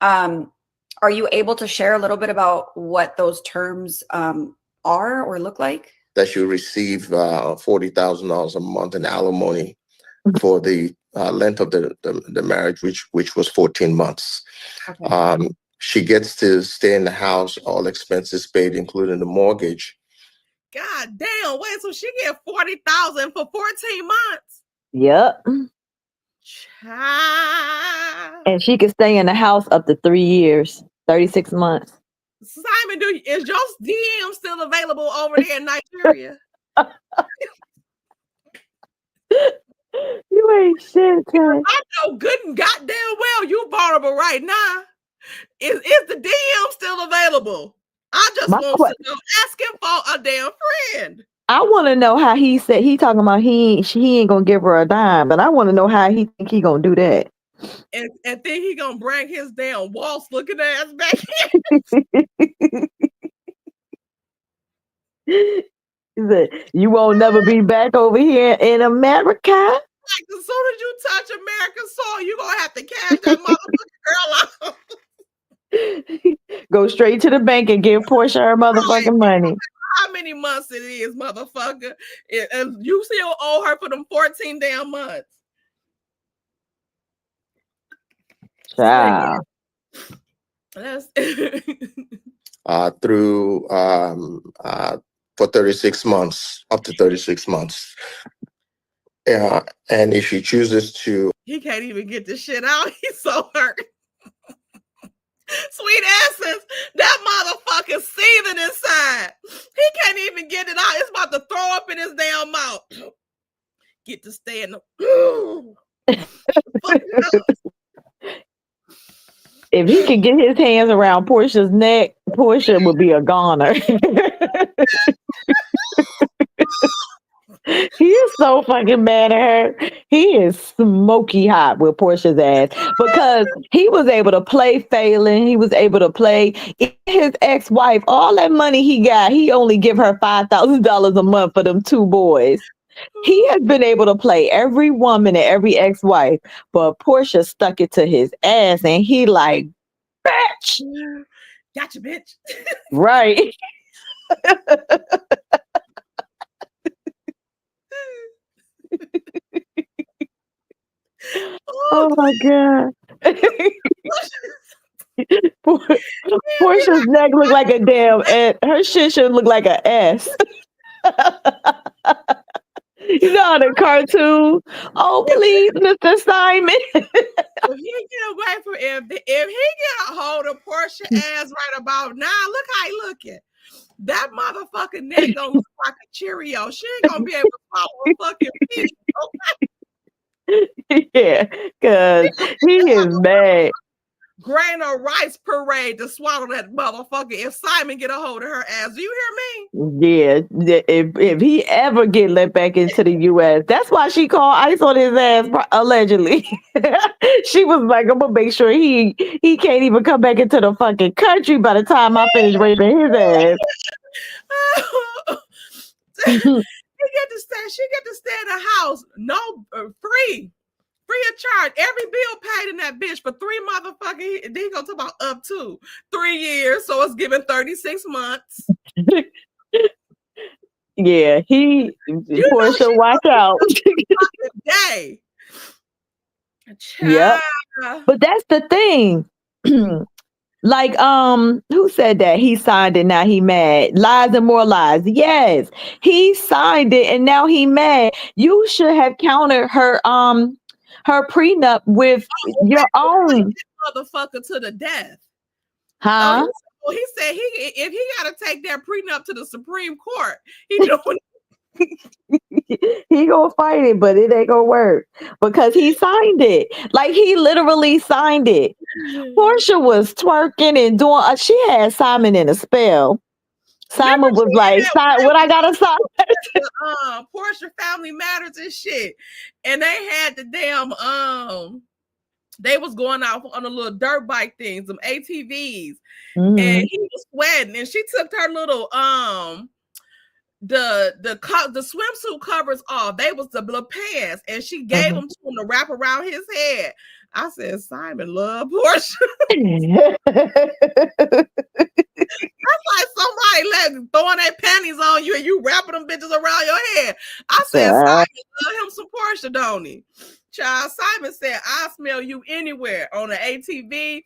Are you able to share a little bit about what those terms are or look like? That you receive $40,000 a month in alimony for the length of the marriage, which was 14 months. Okay. She gets to stay in the house, all expenses paid, including the mortgage. God damn! Wait, so she get $40,000 for 14 months? Yep. Child. And she could stay in the house up to 3 years, 36 months. Simon, is your DM still available over there in Nigeria? You ain't shit, Kay. I know good and goddamn well you vulnerable right now. Is the DM still available? I just want to know. Ask him for a damn friend. I want to know how he said he talking about he ain't gonna give her a dime, but I want to know how he think he gonna do that. And then he gonna bring his damn waltz looking ass back here. You won't never be back over here in America. Like, as soon as you touch American soil, you gonna have to cash that motherfucking girl out. Go straight to the bank and give Porsha her motherfucking money. How many months it is, motherfucker? And you still owe her for them 14 damn months. Child. That's through for 36 months, up to 36 months. And if she chooses to, he can't even get the shit out. He's so hurt. Sweet essence, that motherfucker's seething inside. He can't even get it out. It's about to throw up in his damn mouth. Get to stay in the. If he could get his hands around Portia's neck, Porsha would be a goner. He is so fucking mad at her. He is smoky hot with Portia's ass because he was able to play Phelan. He was able to play his ex-wife. All that money he got, he only give her $5,000 a month for them 2 boys. He has been able to play every woman and every ex-wife, but Porsha stuck it to his ass, and he like, bitch. Gotcha, bitch. Right. Oh my God. Portia's neck look like a damn S. Her shit should look like an S. You know the cartoon. Oh, please, Mr. Simon. If he get away from if he get a hold of Porsha ass right about now, look how he looking. That motherfucking neck gonna look like a Cheerio. She ain't gonna be able to swallow a fucking piece. Okay? Yeah, because he is mad. Grain of rice parade to swallow that motherfucker if Simon get a hold of her ass. Do you hear me? Yeah, if he ever get let back into the U.S., that's why she called ICE on his ass, allegedly. She was like, I'm gonna make sure he can't even come back into the fucking country by the time I finish raping his ass. She get to stay in the house, no free of charge. Every bill paid in that bitch for 3 motherfucking. Then he gonna talk about up to 3 years, so it's given 36 months. Yeah, Porsha, watch out. Day. Yep. But that's the thing. Like, who said that? He signed it, now he mad. Lies and more lies. Yes, he signed it and now he mad. You should have countered her prenup with your own motherfucker to the death. Huh? He said if he gotta take that prenup to the Supreme Court, he doing he gonna fight it, but it ain't gonna work because he signed it. Like, he literally signed it. Porsha was twerking and doing. She had Simon in a spell. Simon was like, "What I gotta sign?" Porsha Family Matters and shit, and they had the damn they was going out on a little dirt bike things, some ATVs, and he was sweating, and she took her little the swimsuit covers off. They was the little pants, and she gave them to him to wrap around his head. I said, Simon love Porsha. That's like somebody throwing their panties on you and you wrapping them bitches around your head. I said, Simon love him some Porsha, don't he? Child, Simon said, I smell you anywhere on the ATV,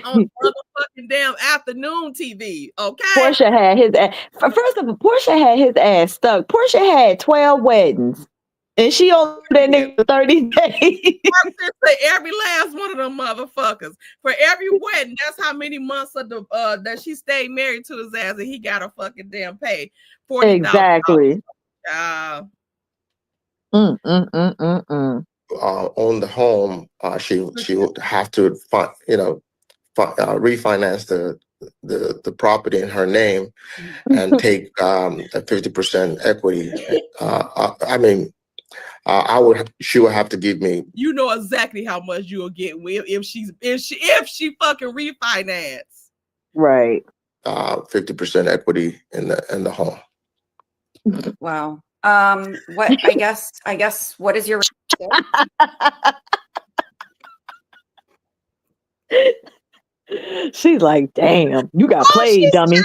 on motherfucking damn afternoon TV. Okay. Porsha had his ass. First of all, Porsha had his ass stuck. Porsha had 12 weddings. And she on that nigga for 30 days. Every last one of them motherfuckers. For every wedding, that's how many months of the that she stayed married to his ass, and he got a fucking damn pay. $40,000. Exactly. On the home, she would have to refinance the property in her name and take a 50% equity. She would have to give me. You know exactly how much you'll get if she fucking refinance. Right. 50% equity in the home. Wow. What I guess what is your She's like, damn, you got played, dummy.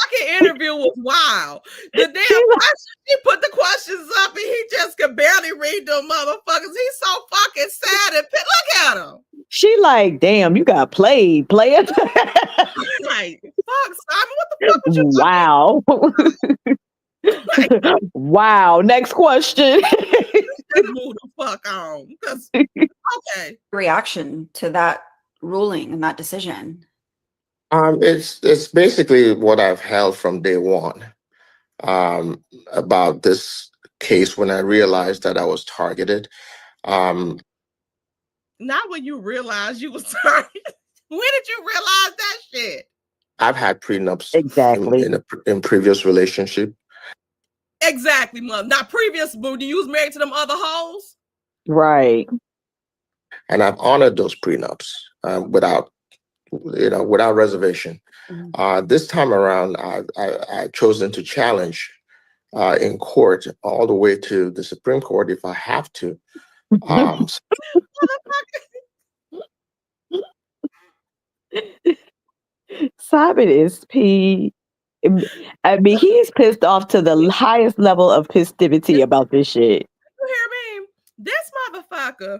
fucking interview was wild. The damn question, she put the questions up and he just could barely read them motherfuckers. He's so fucking sad and look at him. She like, damn, you got played, player. Like, fuck, Simon, what the fuck was you Wow. Wow. Next question. just move the fuck on? Because okay. Reaction to that ruling and that decision. It's basically what I've held from day one about this case when I realized that I was targeted. Not when you realized you was targeted. When did you realize that shit? I've had prenups Exactly. in previous relationship. Exactly, mother. Not previous, boo. You was married to them other hoes? Right. And I've honored those prenups without reservation. This time around, I've chosen to challenge in court all the way to the Supreme Court if I have to. Simon is P. I mean, he is pissed off to the highest level of festivity about this shit. You hear me? This motherfucker,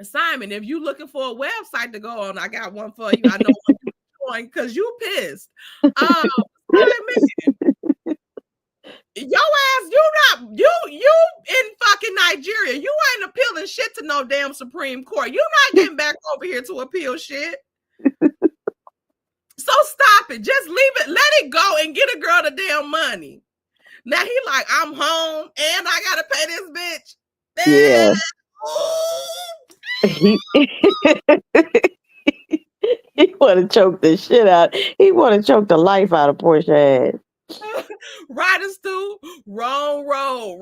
Simon, if you looking for a website to go on, I got one for you. I know what you're doing because you pissed. Simon, your ass, you in fucking Nigeria. You ain't appealing shit to no damn Supreme Court. You not getting back over here to appeal shit. So stop it. Just leave it. Let it go and get a girl the damn money. Now he like, I'm home and I gotta pay this bitch. Yeah. He want to choke the shit out. He want to choke the life out of Porsha ass. Riding stool, wrong road.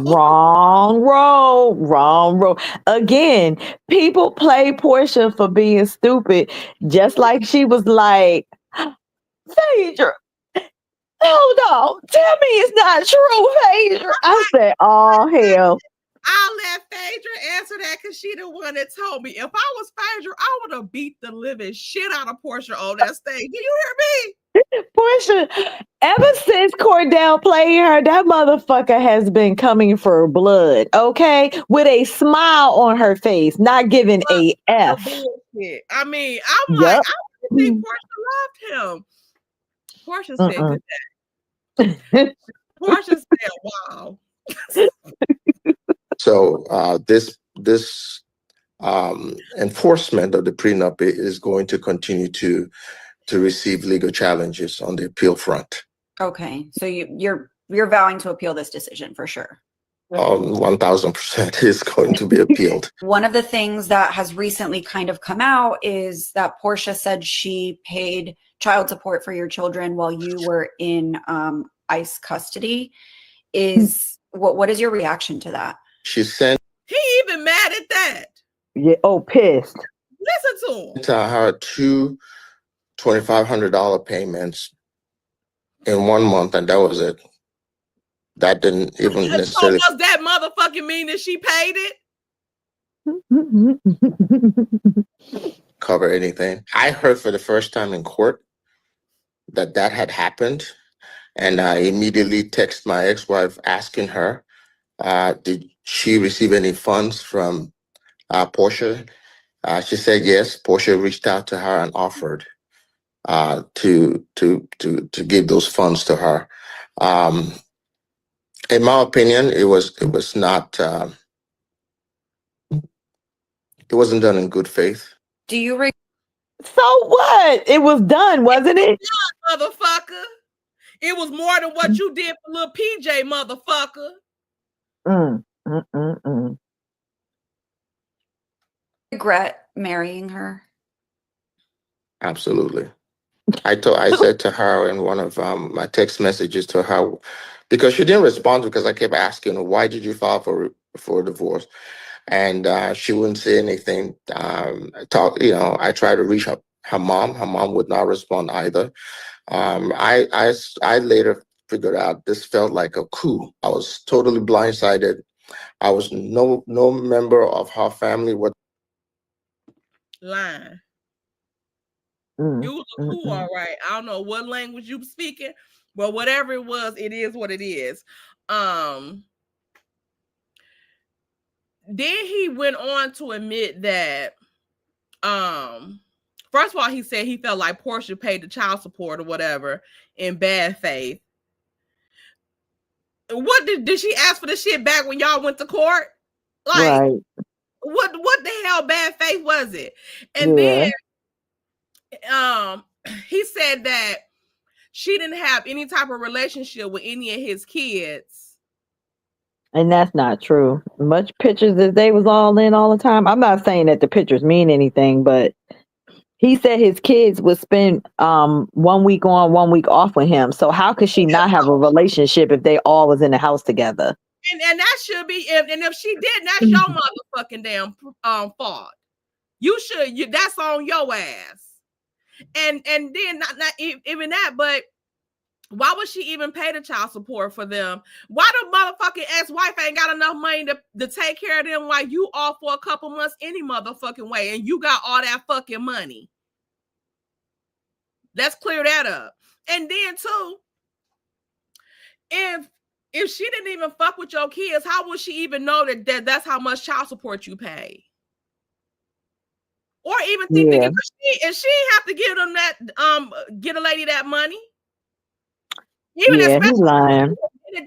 Wrong road. Again, people play Porsha for being stupid, just like she was like, Phaedra, hold on, tell me it's not true, Phaedra. I said, oh hell. I'll let Phaedra answer that because she the one that told me. If I was Phaedra, I would have beat the living shit out of Porsha on that stage. Do you hear me? Porsha, ever since Cordell played her, that motherfucker has been coming for blood, okay? With a smile on her face, not giving a F. I mean, I'm like, I don't think Porsha loved him. Porsha said, good day. Porsha said, wow. So this enforcement of the prenup is going to continue to receive legal challenges on the appeal front. Okay, so you're vowing to appeal this decision for sure. 1000% is going to be appealed. One of the things that has recently kind of come out is that Porsha said she paid child support for your children while you were in ICE custody. What is your reaction to that? She sent. He even mad at that. Yeah. Oh, pissed. Listen to him. To her two $2,500 payments in 1 month, and that was it. That didn't even necessarily. So does that motherfucking mean that she paid it? Cover anything. I heard for the first time in court that had happened, and I immediately texted my ex-wife asking her, did she receive any funds from Porsha? She said yes. Porsha reached out to her and offered to give those funds to her. In my opinion, it was not. It wasn't done in good faith. Do you? So what? It was done, wasn't it? Yeah, motherfucker. It was more than what you did for little PJ, motherfucker. Regret marrying her? Absolutely. I said to her in one of my text messages to her, because she didn't respond because I kept asking her, why did you file for a divorce? And she wouldn't say anything. I tried to reach her mom. Her mom would not respond either. I later figured out this felt like a coup. I was totally blindsided. I was no member of her family. What? Lying. You was a cool, all right. I don't know what language you speaking, but whatever it was, it is what it is. Then he went on to admit that, first of all, he said he felt like Porsha paid the child support or whatever in bad faith. What did she ask for the shit back when y'all went to court? Like, right. what the hell bad faith was it? And then he said that she didn't have any type of relationship with any of his kids. And that's not true. Much pictures as they was all in all the time. I'm not saying that the pictures mean anything, but he said his kids would spend 1 week on, 1 week off with him. So how could she not have a relationship if they all was in the house together? And that should be, and if she didn't, that's your motherfucking damn fault. You should, that's on your ass. And then not even that, but why would she even pay the child support for them? Why the motherfucking ex-wife ain't got enough money to take care of them while you off for a couple months any motherfucking way, and you got all that fucking money? Let's clear that up. And then too, if she didn't even fuck with your kids, how would she even know that that's how much child support you pay? Or even think that if she have to give them that, get a lady that money. Even he's lying.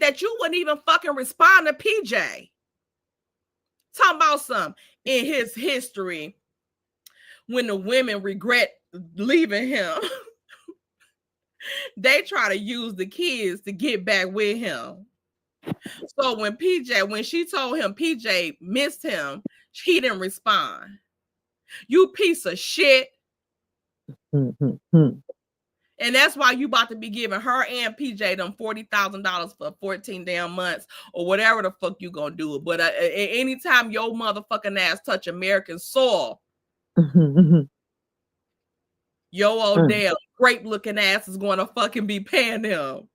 That you wouldn't even fucking respond to PJ. Talking about some in his history when the women regret leaving him. They try to use the kids to get back with him. So when she told him PJ missed him, he didn't respond. You piece of shit. And that's why you about to be giving her and PJ them $40,000 for 14 damn months or whatever the fuck you gonna do. But anytime your motherfucking ass touch American soil, your old damn grape looking ass is going to fucking be paying them.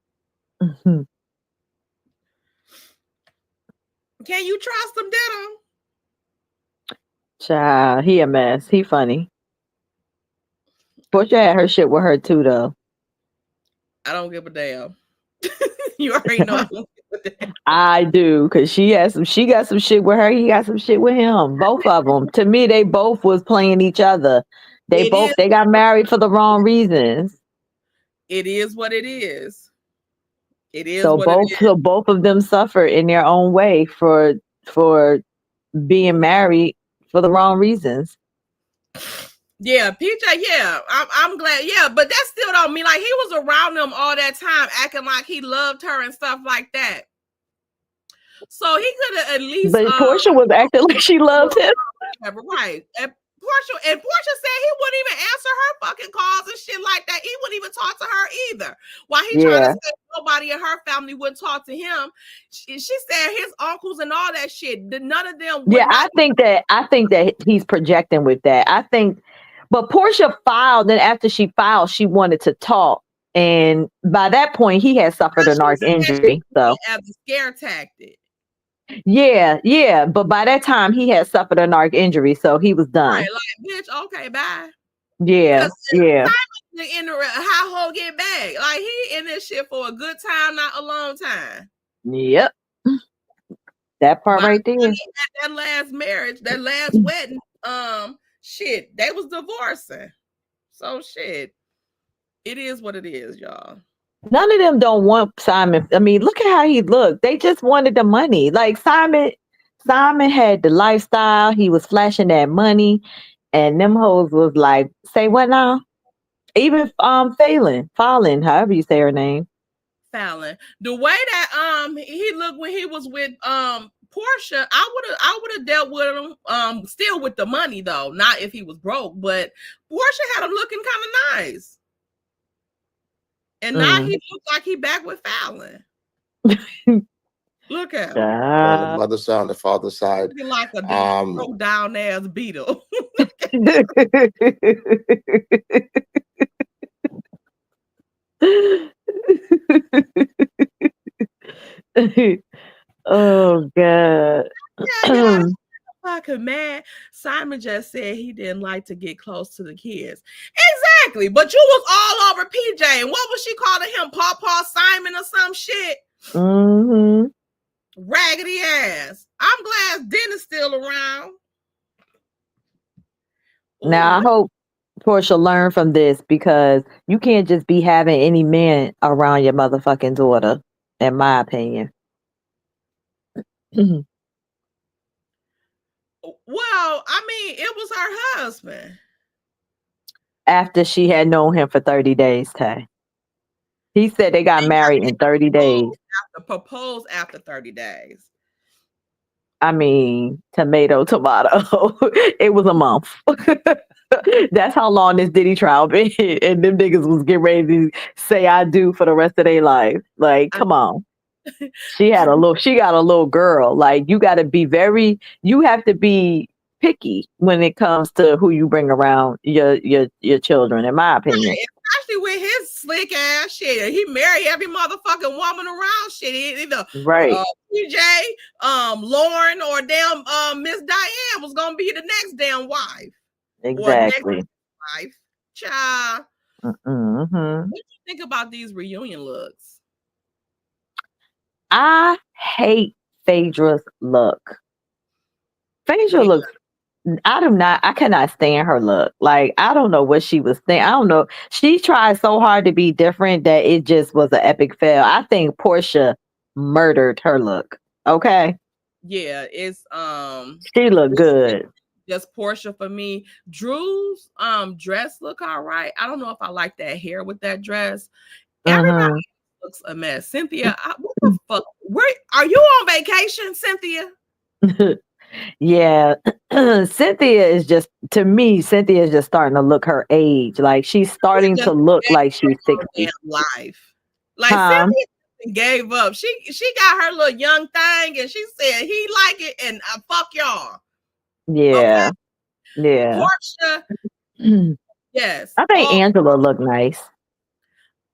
Can you trust him, Ditto? Child, he a mess. He funny. Porsha had her shit with her too, though. I don't give a damn. You already know I don't give a damn. I do, because she got some shit with her. He got some shit with him. Both of them. To me, they both was playing each other. They got married for the wrong reasons. It is what it is. It is so what both it is. So both of them suffer in their own way for being married for the wrong reasons. Yeah, PJ, yeah, I'm glad, yeah, but that still don't mean like he was around them all that time acting like he loved her and stuff like that. So he could have at least. But Porsha was acting like she loved him. Right. And Porsha said he wouldn't even answer her fucking calls and shit like that. He wouldn't even talk to her either. While he trying to say nobody in her family wouldn't talk to him, she said his uncles and all that shit. None of them. I think that he's projecting with that. I think, but Porsha filed, and after she filed, she wanted to talk, and by that point, he had suffered a narc injury. So as a scare tactic. Yeah, but by that time he had suffered a narc injury, so he was done. Right, like, bitch, okay, bye. Yeah. In the how ho get back. Like he in this shit for a good time, not a long time. Yep. That part right there. That last marriage, that last wedding, shit, they was divorcing. So shit. It is what it is, y'all. None of them don't want Simon. I mean, look at how he looked. They just wanted the money. Like Simon had the lifestyle. He was flashing that money, and them hoes was like, say what now? Even Fallon, however you say her name. Fallon. The way that he looked when he was with Porsha, I would have dealt with him still with the money though, not if he was broke, but Porsha had him looking kind of nice. And now he looks like he back with Fallon. Look at him. On the mother's side, on the father's side. Looking like a down ass beetle. Oh God. Yeah, fucking mad. Simon just said he didn't like to get close to the kids. Exactly. But you was all over PJ. And what was she calling him? Paw Simon or some shit? Mm-hmm. Raggedy ass. I'm glad Dennis still around. Now I hope Porsha learn from this, because you can't just be having any man around your motherfucking daughter, in my opinion. Well, I mean, it was her husband. After she had known him for 30 days, Tay. He said they got married in 30 days. Proposed after 30 days. I mean, tomato. It was a month. That's how long this Diddy trial been. And them niggas was getting ready to say I do for the rest of their life. Like, come on. She got a little girl. Like, you have to be picky when it comes to who you bring around your children, in my opinion. Especially with his slick ass shit. He married every motherfucking woman around shit. Either Right. PJ, Lauren, or damn Miss Diane was gonna be the next damn wife. Exactly. Or next wife. Child. Mm-hmm. What do you think about these reunion looks? I hate Phaedra's look. Phaedra looks, I cannot stand her look. Like, I don't know what she was thinking. I don't know. She tried so hard to be different that it just was an epic fail. I think Porsha murdered her look. Okay. Yeah, it's she looked good. Just Porsha for me. Drew's dress look all right. I don't know if I like that hair with that dress. Everybody looks a mess. Cynthia, what the fuck? Where are you on vacation, Cynthia? Yeah. Cynthia is just starting to look her age. Like, she's starting to look like she's 60. Life. Like, Cynthia gave up. She got her little young thing and she said he like it and fuck y'all. Yeah. Okay? Yeah. Porsha. Yes. I think Angela looked nice.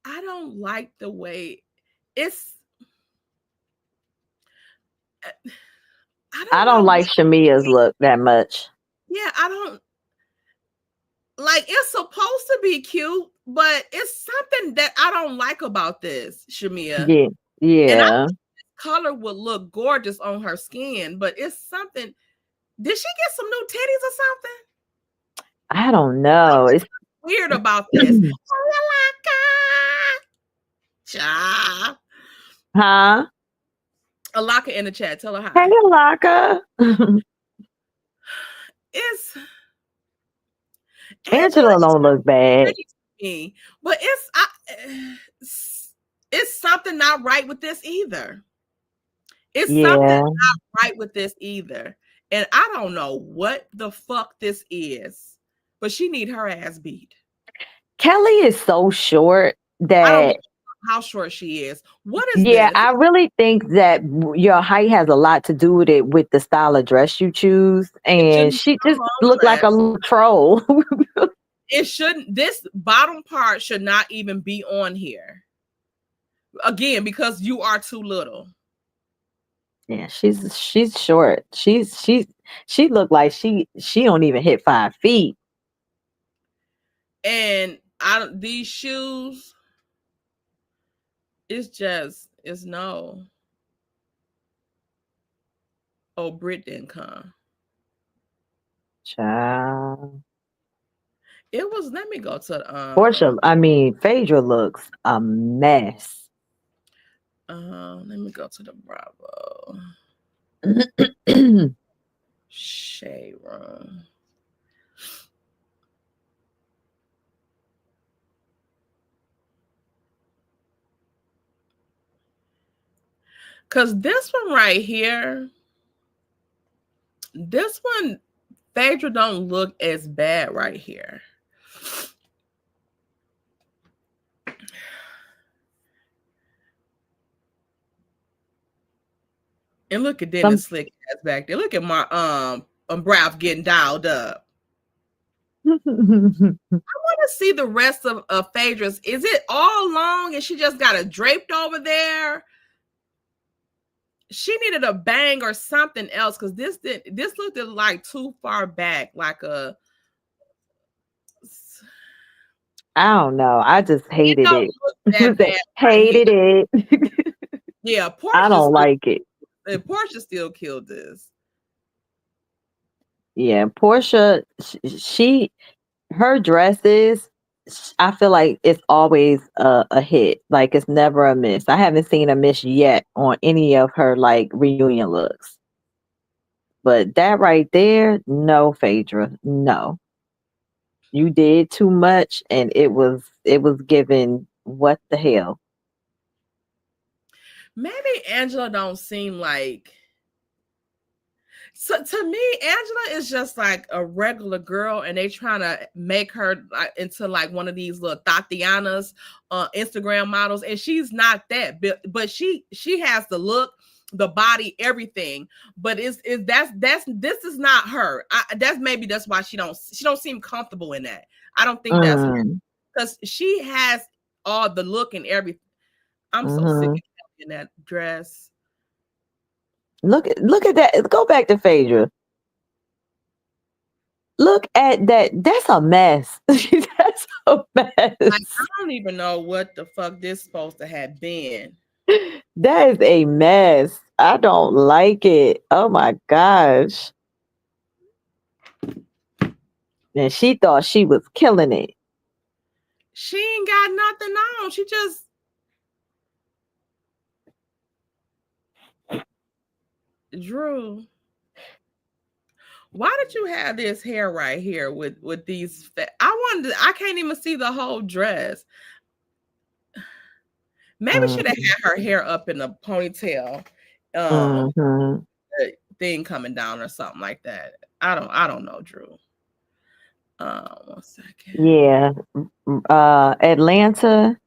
I don't like the way it's. I don't like Shamia's look that much. Yeah, I don't like. It's supposed to be cute, but it's something that I don't like about this, Shamia. Yeah, yeah. And I think this color would look gorgeous on her skin, but it's something. Did she get some new titties or something? I don't know. It's weird about this. Huh? Alaka in the chat. Tell her hi. Hey, Alaka. It's Angela don't look bad. But it's something not right with this either. It's something not right with this either. And I don't know what the fuck this is, but she need her ass beat. Kelly is so short that I don't know how short she is. What is this? This? I really think that your height has a lot to do with it, with the style of dress you choose. And she just looked like a little troll. It shouldn't. This bottom part should not even be on here. Again, because you are too little. Yeah, she's short. She looked like she don't even hit 5 feet. And these shoes, it's no. Oh, Brit didn't come. Child. It was. Let me go to Porsha. I mean, Phaedra looks a mess. Let me go to the Bravo. Shade room. Cause this one right here, this one, Phaedra don't look as bad right here. And look at Dennis slick ass back there. Look at my Brav getting dialed up. I want to see the rest of Phaedra's. Is it all long and she just got it draped over there? She needed a bang or something else, because this looked like too far back, like a. I don't know. I just hated don't it. look that bad right here. Hated it. Yeah, I don't like it. Porsha still killed this. Yeah, Portia, her dresses, I feel like it's always a hit. Like it's never a miss. I haven't seen a miss yet on any of her like reunion looks. But that right there, no, Phaedra, no. You did too much, and it was given what the hell. Maybe Angela don't seem like. So to me, Angela is just like a regular girl, and they trying to make her like into like one of these little Tatianas, Instagram models, and she's not that. But she has the look, the body, everything. But that's this is not her. That's why she don't seem comfortable in that. I don't think that's because she has all the look and everything. I'm so sick of Kelly in that dress. Look at that. Go back to Phaedra. Look at that. That's a mess. That's a mess. Like, I don't even know what the fuck this supposed to have been. That is a mess. I don't like it. Oh my gosh. And she thought she was killing it. She ain't got nothing on. She just Drew. Why did you have this hair right here with these? I can't even see the whole dress. Maybe should have had her hair up in a ponytail, thing coming down or something like that. I don't know, Drew. 1 second. Yeah. Atlanta,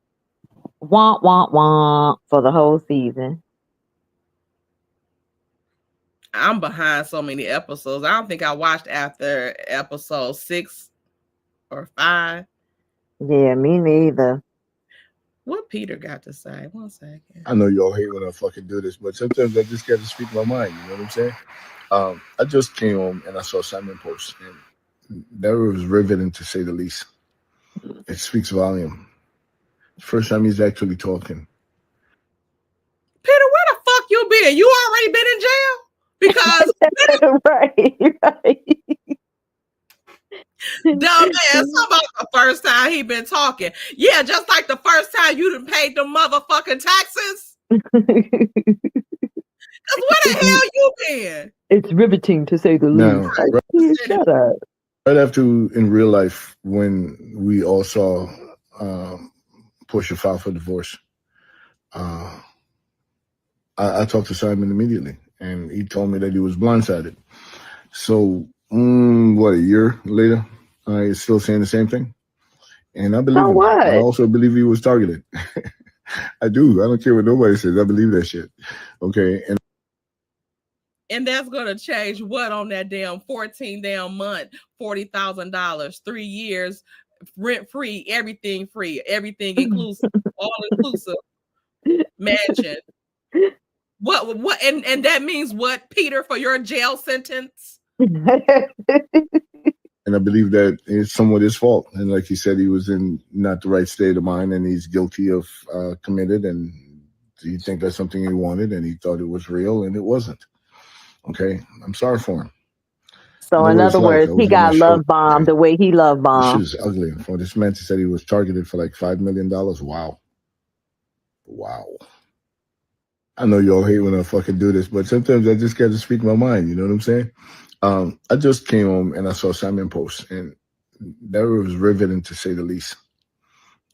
womp for the whole season. I'm behind so many episodes. I don't think I watched after episode 6 or 5. Yeah, me neither. What Peter got to say? 1 second. I know y'all hate when I fucking do this, but sometimes I just got to speak my mind. You know what I'm saying? I just came home and I saw Simon post, and that was riveting to say the least. It speaks volume. First time he's actually talking. Peter, where the fuck you been? You already been in jail? Because right. Dumb ass, about the first time he been talking. Yeah, just like the first time you done paid the motherfucking taxes. Cause where the hell you been? It's riveting to say the least. Like, shut up. Right after in real life, when we all saw Porsha file for divorce, I talked to Simon immediately, and he told me that he was blindsided. So, what, a year later, he's still saying the same thing? And I believe him. What? I also believe he was targeted. I do. I don't care what nobody says. I believe that shit. Okay. And that's gonna change what on that damn 14 damn month, $40,000, 3 years, rent free, everything inclusive, all inclusive mansion. What and that means what, Peter, for your jail sentence? And I believe that it's somewhat his fault. And like he said, he was in not the right state of mind, and he's guilty of committed. And he think that's something he wanted, and he thought it was real, and it wasn't. Okay, I'm sorry for him. So in other words, he got love bombed the way he love bombed. This shit is ugly. For this man to say he was targeted for like $5 million. Wow. I know y'all hate when I fucking do this, but sometimes I just got to speak my mind. You know what I'm saying? I just came home and I saw Simon post, and that was riveting to say the least.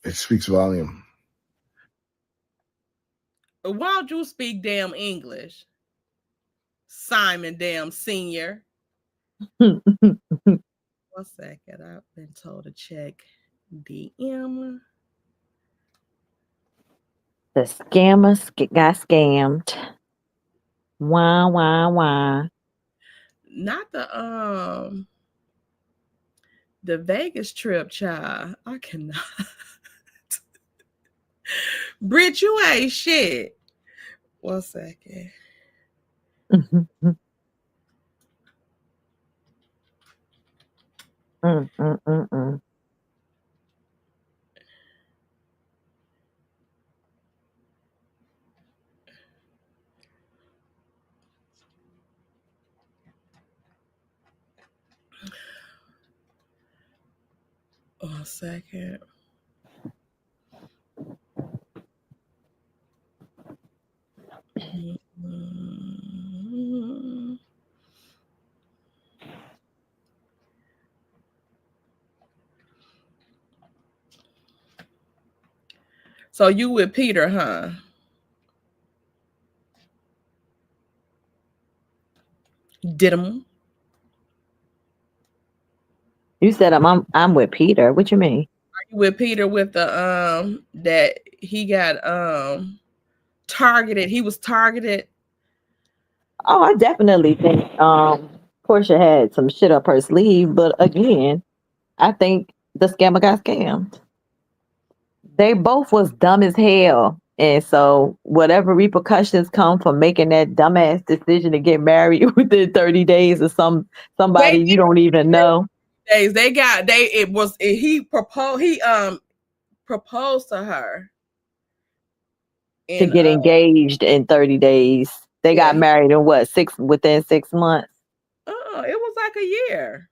It speaks volume. Why don't you speak damn English? Simon damn senior. 1 second. I've been told to check DM. The scammer got scammed. Why? Not the Vegas trip, child. I cannot. Brit, you ain't shit. 1 second. 1 second. So you with Peter, huh? Did him? You said I'm with Peter. What you mean? Are you with Peter with the that he got targeted? He was targeted. Oh, I definitely think Porsha had some shit up her sleeve, but again, I think the scammer got scammed. They both was dumb as hell. And so whatever repercussions come from making that dumbass decision to get married within 30 days of somebody you don't even know. Days he proposed to her To get engaged in 30 days. They got married in within 6 months? It was like a year.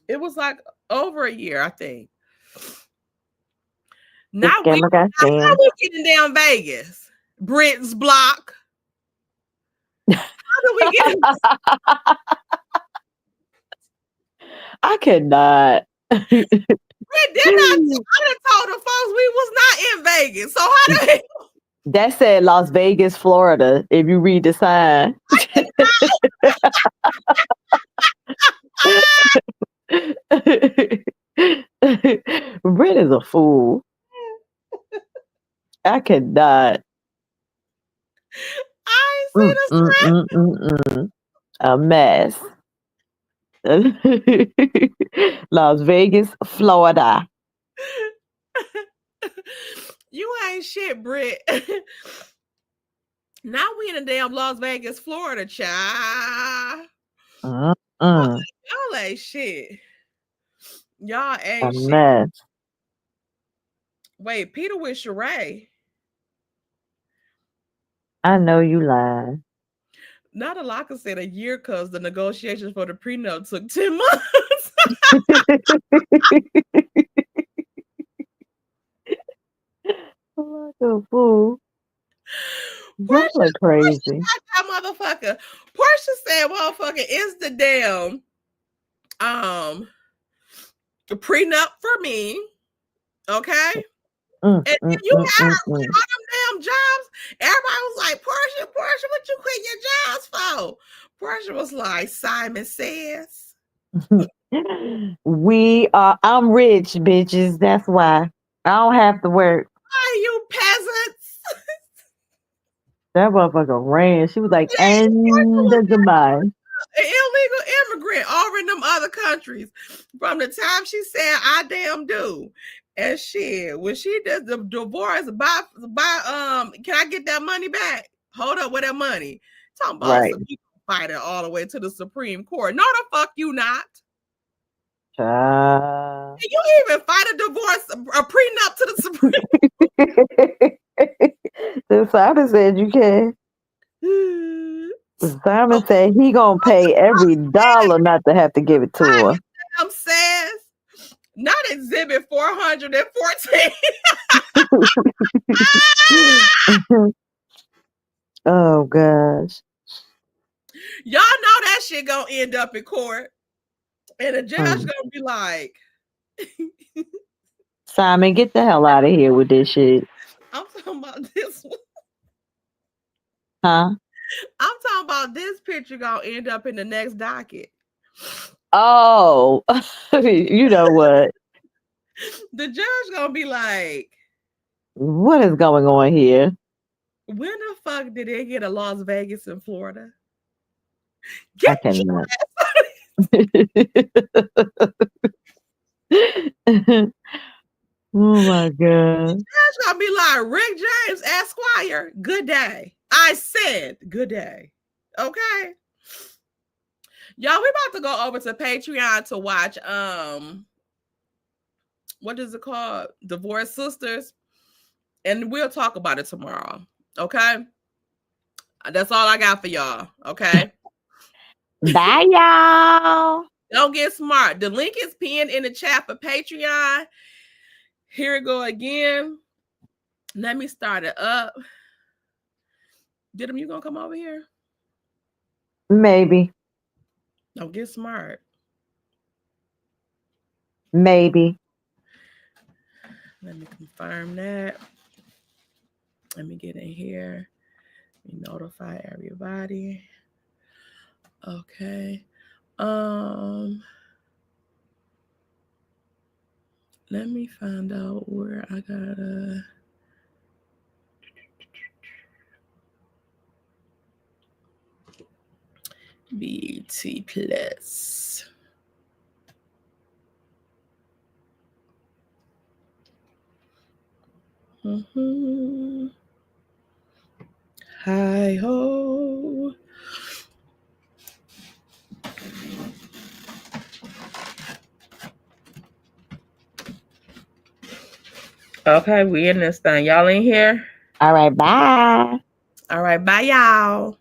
It was like over a year, I think. Now we getting down Vegas. Britain's block. How do we get I cannot. I told the folks we was not in Vegas. So how do they that said Las Vegas, Florida, if you read the sign. Britt is a fool. I cannot. I ain't seen a mess. Las Vegas, Florida. You ain't shit, Britt. Now we in a damn Las Vegas, Florida, child. Y'all ain't shit. Y'all ain't shit. Mess. Wait, Peter with Sheree. I know you lying. Not a lot, said a year because the negotiations for the prenup took 10 months. Like a fool. Y'all are crazy. That motherfucker. Porsha said, motherfucker, is the damn the prenup for me. Okay. And then you had her quit all them damn jobs. Everybody was like, Porsha, what you quit your jobs for? Porsha was like, Simon says. I'm rich, bitches. That's why. I don't have to work. Why, you peasants? That motherfucker ran. She was like, and the demise. An illegal immigrant over in them other countries. From the time she said, I damn do. And shit, when she does the divorce, buy, can I get that money back? Hold up with that money. Talking about some people fighting all the way to the Supreme Court. No, the fuck you not. You even fight a divorce, a prenup to the Supreme Court. Simon said you can. Simon said he gonna pay every dollar not to have to give it to her. Says not exhibit 414. Oh gosh. Y'all know that shit gonna end up in court. And the judge gonna be like, Simon, get the hell out of here with this shit. I'm talking about this one. Huh? I'm talking about this picture gonna end up in the next docket. Oh, you know what? The judge gonna be like, what is going on here? When the fuck did they get a Las Vegas in Florida? I cannot. Oh my God. Judge gonna be like, Rick James, Esquire, good day. I said good day. Okay. Y'all, we about to go over to Patreon to watch what is it called? Divorce Sisters. And we'll talk about it tomorrow. Okay. That's all I got for y'all. Okay. Bye, y'all. Don't get smart. The link is pinned in the chat for Patreon. Here we go again. Let me start it up. Didim, you gonna come over here? Maybe. Don't get smart. Maybe. Let me confirm that. Let me get in here. Let me notify everybody. Okay. Let me find out where I gotta. BT Plus. Hi ho. Okay, we in this thing. Y'all in here? All right, bye. All right, bye, y'all.